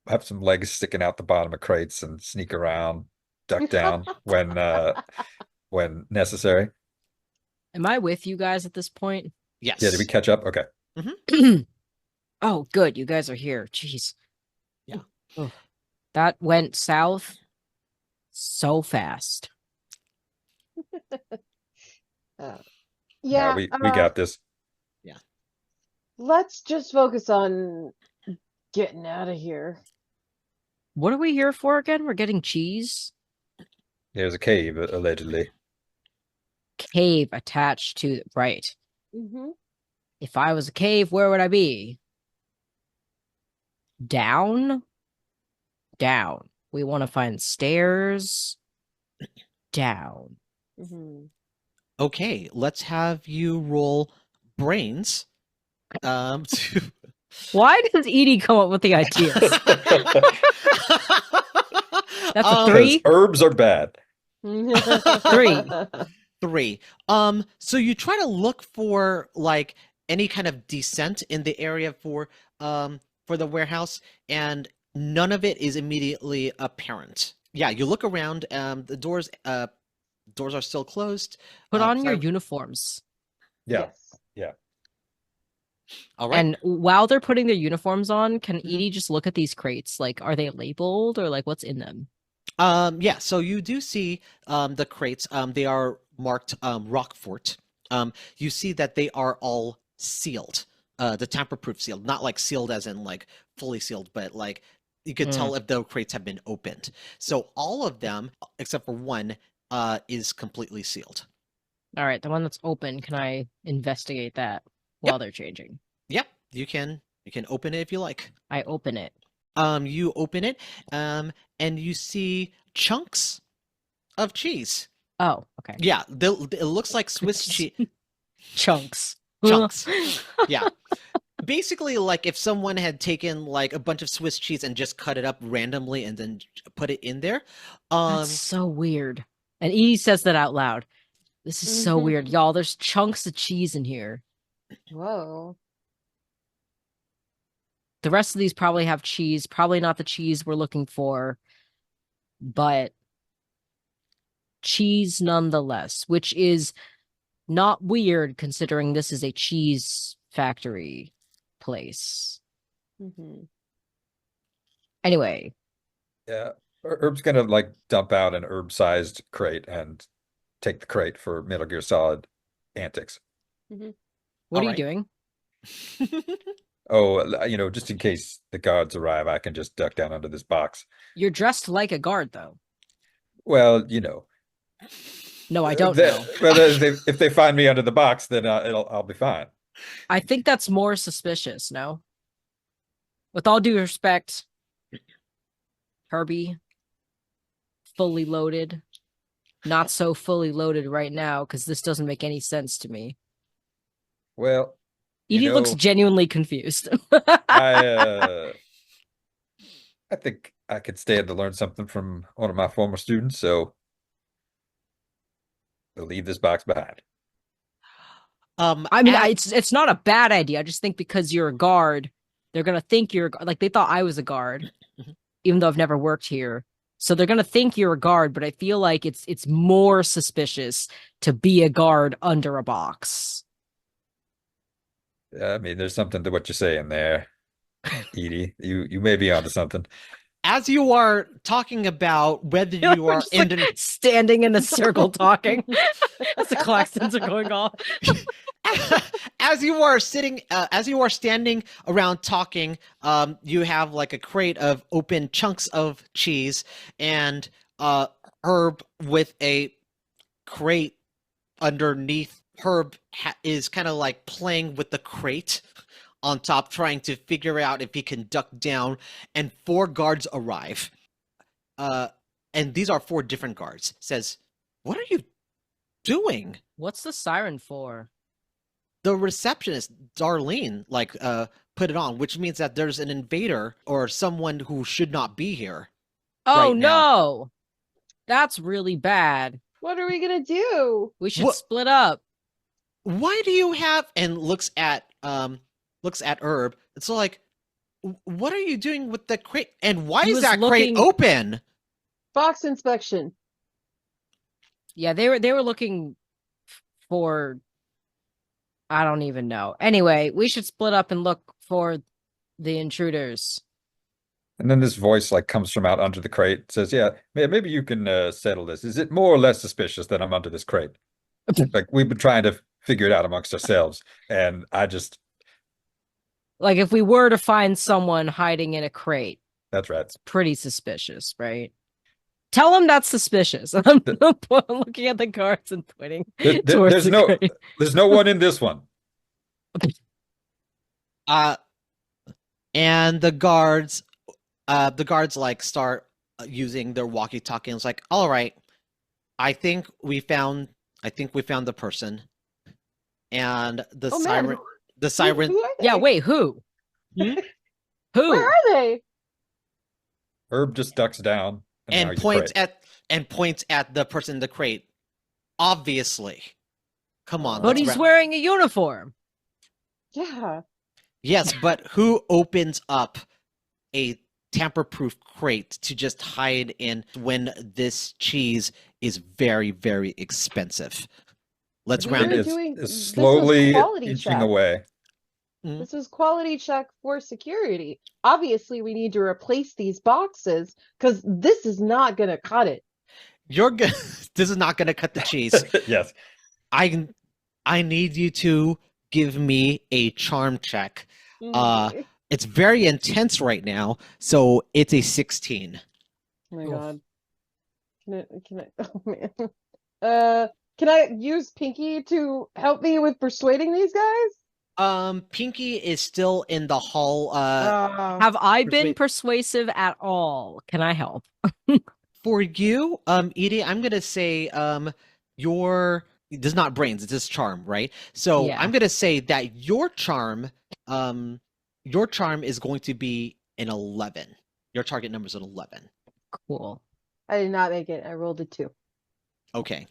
have some legs sticking out the bottom of crates and sneak around, duck down when necessary. Am I with you guys at this point? Yes. Yeah, did we catch up? Okay. Oh, good. You guys are here. Jeez. Yeah. Ugh. That went south so fast. Yeah, we got this. let's just focus on getting out of here. What are we here for again? We're getting cheese? There's a cave, allegedly. Cave attached to... Right. Mm-hmm. If I was a cave, where would I be? Down? Down. We want to find stairs. Down. Mm-hmm. Okay, let's have you roll brains. To... Why does Edie come up with the ideas? That's a Because 3? herbs are bad. 3. 3. So you try to look for like any kind of descent in the area for the warehouse, and none of it is immediately apparent. Yeah, you look around. The doors are still closed. Put on your sorry. uniforms. Yeah. Yes. Yeah. All right. And while they're putting their uniforms on, can Edie just look at these crates? Like, are they labeled or like what's in them? Yeah, so you do see the crates. They are marked Rockfort. You see that they are all sealed. The tamper-proof sealed, not like sealed as in like fully sealed, but like you could tell if the crates have been opened. So all of them, except for one, is completely sealed. All right, the one that's open, can I investigate that while they're changing? Yep, you can open it if you like. I open it. You open it, and you see chunks of cheese. Oh, okay. Yeah, it looks like Swiss cheese. Chunks. Chunks. Yeah. Basically, like if someone had taken like a bunch of Swiss cheese and just cut it up randomly and then put it in there. That's so weird. And Edie says that out loud. This is so weird. Y'all, there's chunks of cheese in here. Whoa. The rest of these probably have cheese. Probably not the cheese we're looking for, but cheese nonetheless, which is not weird considering this is a cheese factory place. Mm-hmm. Anyway. Yeah. Herb's gonna like dump out an herb-sized crate and take the crate for Metal Gear Solid antics. Mm-hmm. What All are you doing? Oh, just in case the guards arrive, I can just duck down under this box. You're dressed like a guard, though. Well, No, I don't know. Well, if they find me under the box, then I'll be fine. I think that's more suspicious, no? With all due respect, Herbie, fully loaded, not so fully loaded right now, because this doesn't make any sense to me. Well, Edie looks genuinely confused. I think I could stand to learn something from one of my former students, so we'll leave this box behind. I mean, it's not a bad idea. I just think because you're a guard, they're gonna think you're like they thought I was a guard, even though I've never worked here. So they're gonna think you're a guard, but I feel like it's more suspicious to be a guard under a box. I mean, there's something to what you're saying there, Edie. You may be onto something. As you are talking about whether We're you are just, like, standing in a circle talking as the klaxons are going off. As you are standing around talking, you have like a crate of open chunks of cheese, and Herb with a crate underneath. Herb is kind of like playing with the crate on top, trying to figure out if he can duck down, and 4 guards arrive. And these are 4 different guards. Says, "What are you doing?" What's the siren for? The receptionist, Darlene, put it on, which means that there's an invader or someone who should not be here. Oh right now. no, that's really bad. What are we gonna do? We should split up. Why do you have? And looks at Herb. It's like, what are you doing with the crate? And why is that crate open? Box inspection. Yeah, they were looking for. I don't even know. Anyway, we should split up and look for the intruders. And then this voice like comes from out under the crate, says, "Yeah, maybe you can settle this. Is it more or less suspicious that I'm under this crate? Like we've been trying to figure it out amongst ourselves, and I just like if we were to find someone hiding in a crate, that's right. It's pretty suspicious, right? Tell them that's suspicious." I'm looking at the cards and pointing towards the crate. There's no one in this one. And the guards like start using their walkie-talkie. And it's like, all right, I think we found the person. And the siren. Who are they? Yeah, wait, who? Who? Where are they? Herb just ducks down and points at the person in the crate. Obviously. Come on. But he's wearing a uniform. Yeah. Yes, but who opens up a tamper-proof crate to just hide in when this cheese is very, very expensive? Let's round it. It's slowly inching away. This is quality check for security. Obviously, we need to replace these boxes because this is not going to cut it. This is not going to cut the cheese. Yes. I need you to give me a charm check. It's very intense right now, so it's a 16. Oh my god. Can I oh man. Can I use Pinky to help me with persuading these guys? Pinky is still in the hall. Have I been persuasive at all? Can I help? For you, Edie, I'm gonna say this is not brains, it's just charm, right? So yeah. I'm gonna say that your charm is going to be an 11. Your target number is an 11. Cool. I did not make it. I rolled a 2. Okay.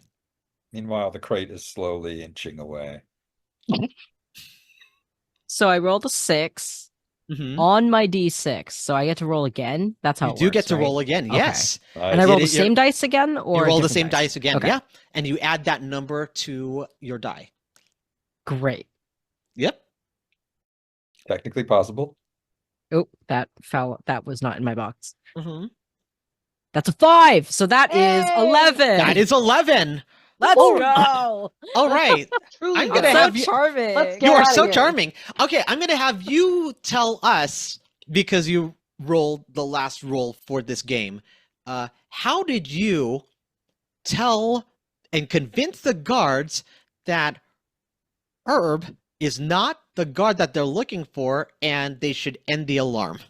Meanwhile, the crate is slowly inching away. So I rolled a 6 on my D6. So I get to roll again. That's how it works. You get to right? roll again, yes. Okay. And I roll the same dice again, or you roll the same dice again, okay. Yeah. And you add that number to your die. Great. Yep. Technically possible. Oh, that fell. That was not in my box. That's a 5. So that is 11. That is 11. Let's go. All right. I'm gonna have you. Charming. You are so charming. Okay, I'm gonna have you tell us, because you rolled the last roll for this game. How did you tell and convince the guards that Herb is not the guard that they're looking for, and they should end the alarm?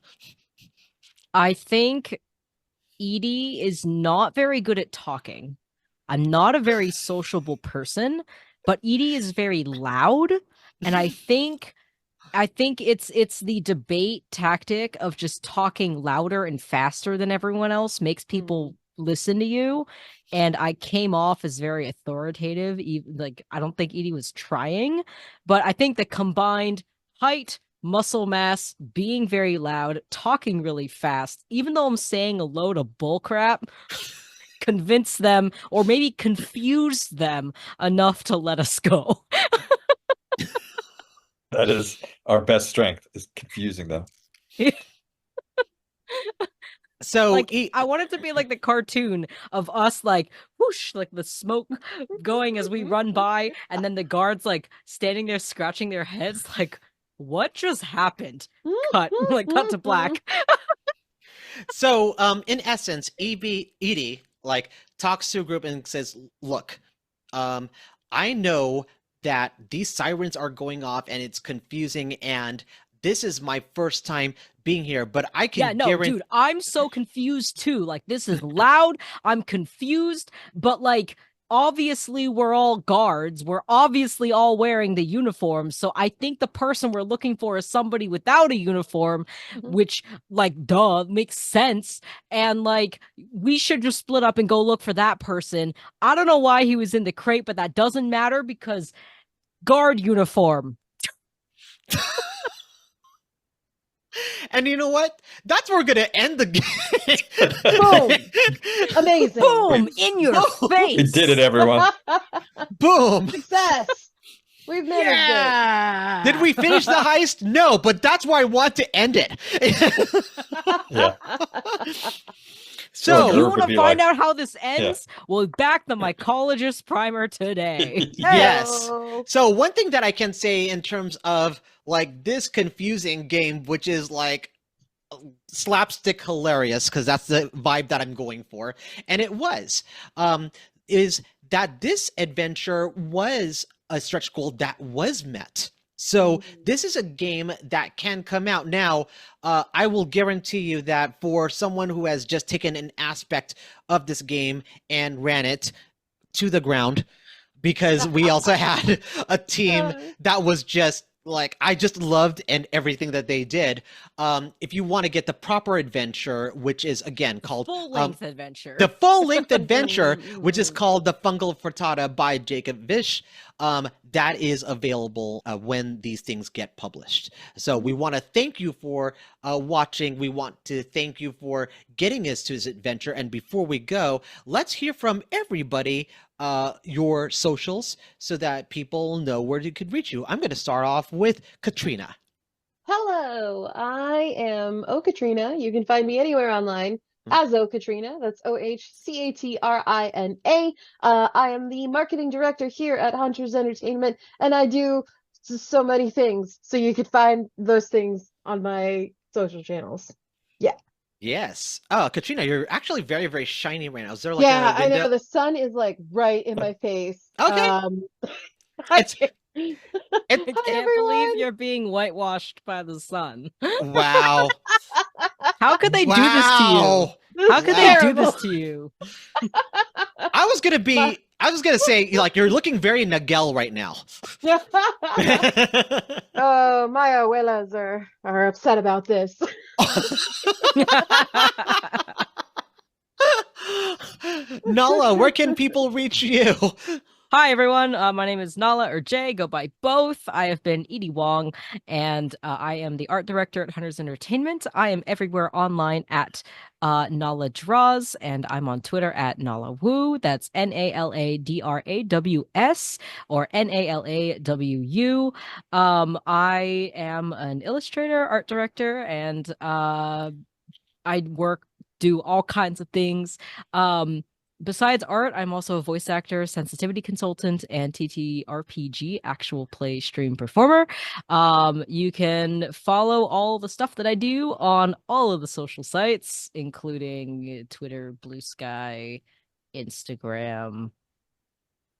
I think Edie is not very good at talking. I'm not a very sociable person, but Edie is very loud, and I think it's the debate tactic of just talking louder and faster than everyone else makes people listen to you. And I came off as very authoritative. Like, I don't think Edie was trying, but I think the combined height, muscle mass, being very loud, talking really fast, even though I'm saying a load of bullcrap, convince them or maybe confuse them enough to let us go. That is our best strength, is confusing them. So Like, I want it to be like the cartoon of us, like, whoosh, like the smoke going as we run by, and then the guards like standing there scratching their heads, like, what just happened? Cut, like, cut to black. So, in essence, Edie like talks to a group and says, "Look, I know that these sirens are going off and it's confusing, and this is my first time being here, but I Yeah, can no, guarantee." dude, I'm so confused too. Like, this is loud. I'm confused, but like, obviously, we're all guards. We're obviously all wearing the uniform. So I think the person we're looking for is somebody without a uniform, which, like, duh, makes sense. And like, we should just split up and go look for that person. I don't know why he was in the crate, but that doesn't matter because guard uniform. And you know what? That's where we're gonna end the game. Boom. Amazing. Boom! In your Boom. face. We did it, everyone. Boom. Success. We've managed Yeah. Did we finish the heist? No, but that's why I want to end it. Yeah. So, Well, You Herb want would to be find like- out how this ends? Well, back the Mycologist primer today. yes. Hello. So one thing that I can say in terms of like this confusing game, which is like slapstick hilarious, because that's the vibe that I'm going for, and it was, is that this adventure was a stretch goal that was met. So this is a game that can come out now. I will guarantee you that for someone who has just taken an aspect of this game and ran it to the ground, because we also had a team that was just like, I just loved and everything that they did. If you want to get the proper adventure, which is again called Full-length adventure. the full-length adventure, which is called The Fungal Frittata by Jacob Vish, that is available when these things get published. So we want to thank you for watching. We want to thank you for getting us to this adventure. And before we go, let's hear from everybody your socials so that people know where they could reach you. I'm going to start off with Catrina. Hello, I am Catrina. You can find me anywhere online as Catrina. That's OHCATRINA. I am the marketing director here at Hunters Entertainment, and I do so many things. So you could find those things on my social channels. Yeah. Yes. Oh, Katrina, you're actually very, very shiny right now. Is there like Yeah, a I window? know the sun is like right in my face. Okay. It's- I Hi, can't believe everyone. you're being whitewashed by the sun. Wow. How could they do this to Wow. you? How could they do Terrible. this to you? I was gonna say, like, you're looking very Nagel right now. Oh, my abuelas are upset about this. Nala, where can people reach you? Hi, everyone. My name is Nala or Jay. Go by both. I have been Edie Wong, and I am the art director at Hunters Entertainment. I am everywhere online at Nala Draws, and I'm on Twitter at Nala Woo. That's NALADRAWS or NALAWU. I am an illustrator, art director, and do all kinds of things. Besides art, I'm also a voice actor, sensitivity consultant, and TTRPG actual play stream performer. You can follow all the stuff that I do on all of the social sites, including Twitter, Blue Sky, Instagram,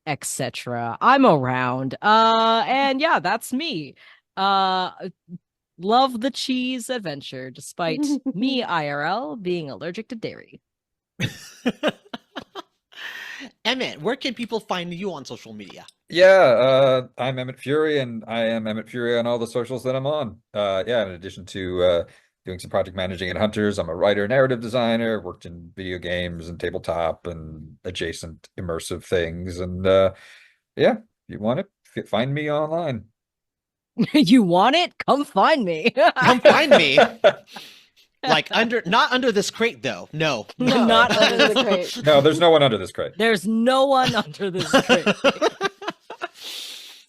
etc. I'm around. And yeah, that's me. Love the cheese adventure, despite me IRL being allergic to dairy. Emmett, where can people find you on social media? Yeah, I'm Emmett Furey, and I am Emmett Furey on all the socials that I'm on. Yeah, in addition to doing some project managing at Hunters, I'm a writer, narrative designer, worked in video games and tabletop and adjacent immersive things. And yeah, if you want it, find me online. You want it? Come find me. Come find me. Like not under this crate though. No. No, Not not under under the this crate. No, there's no one under this crate. There's no one under this crate.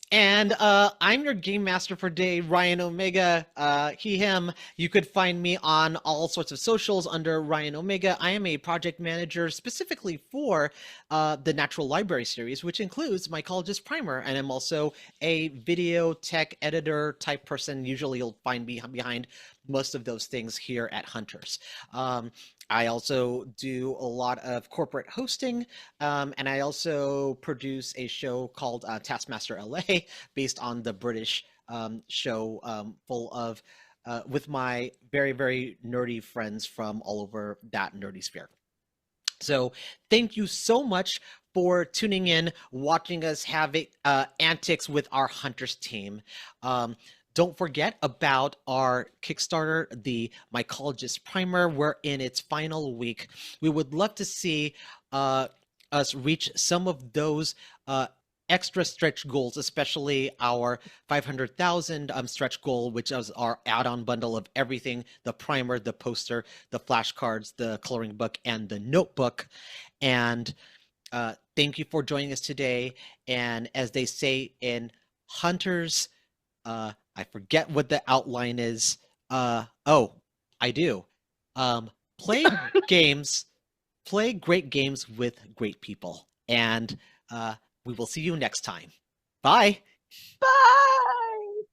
And I'm your game master for today, Ryan Omega. He, him. You could find me on all sorts of socials under Ryan Omega. I am a project manager specifically for the Natural Library series, which includes Mycologist Primer. And I'm also a video tech editor type person. Usually you'll find me behind most of those things here at Hunters. I also do a lot of corporate hosting, and I also produce a show called Taskmaster LA, based on the British show full of with my very, very nerdy friends from all over that nerdy sphere. So thank you so much for tuning in, watching us have antics with our Hunters team. Don't forget about our Kickstarter, the Mycologist Primer. We're in its final week. We would love to see us reach some of those extra stretch goals, especially our 500,000 stretch goal, which is our add-on bundle of everything: the primer, the poster, the flashcards, the coloring book, and the notebook. And thank you for joining us today. And as they say in Hunters, I forget what the outline is. Oh, I do. Play play great games with great people. And we will see you next time. Bye. Bye.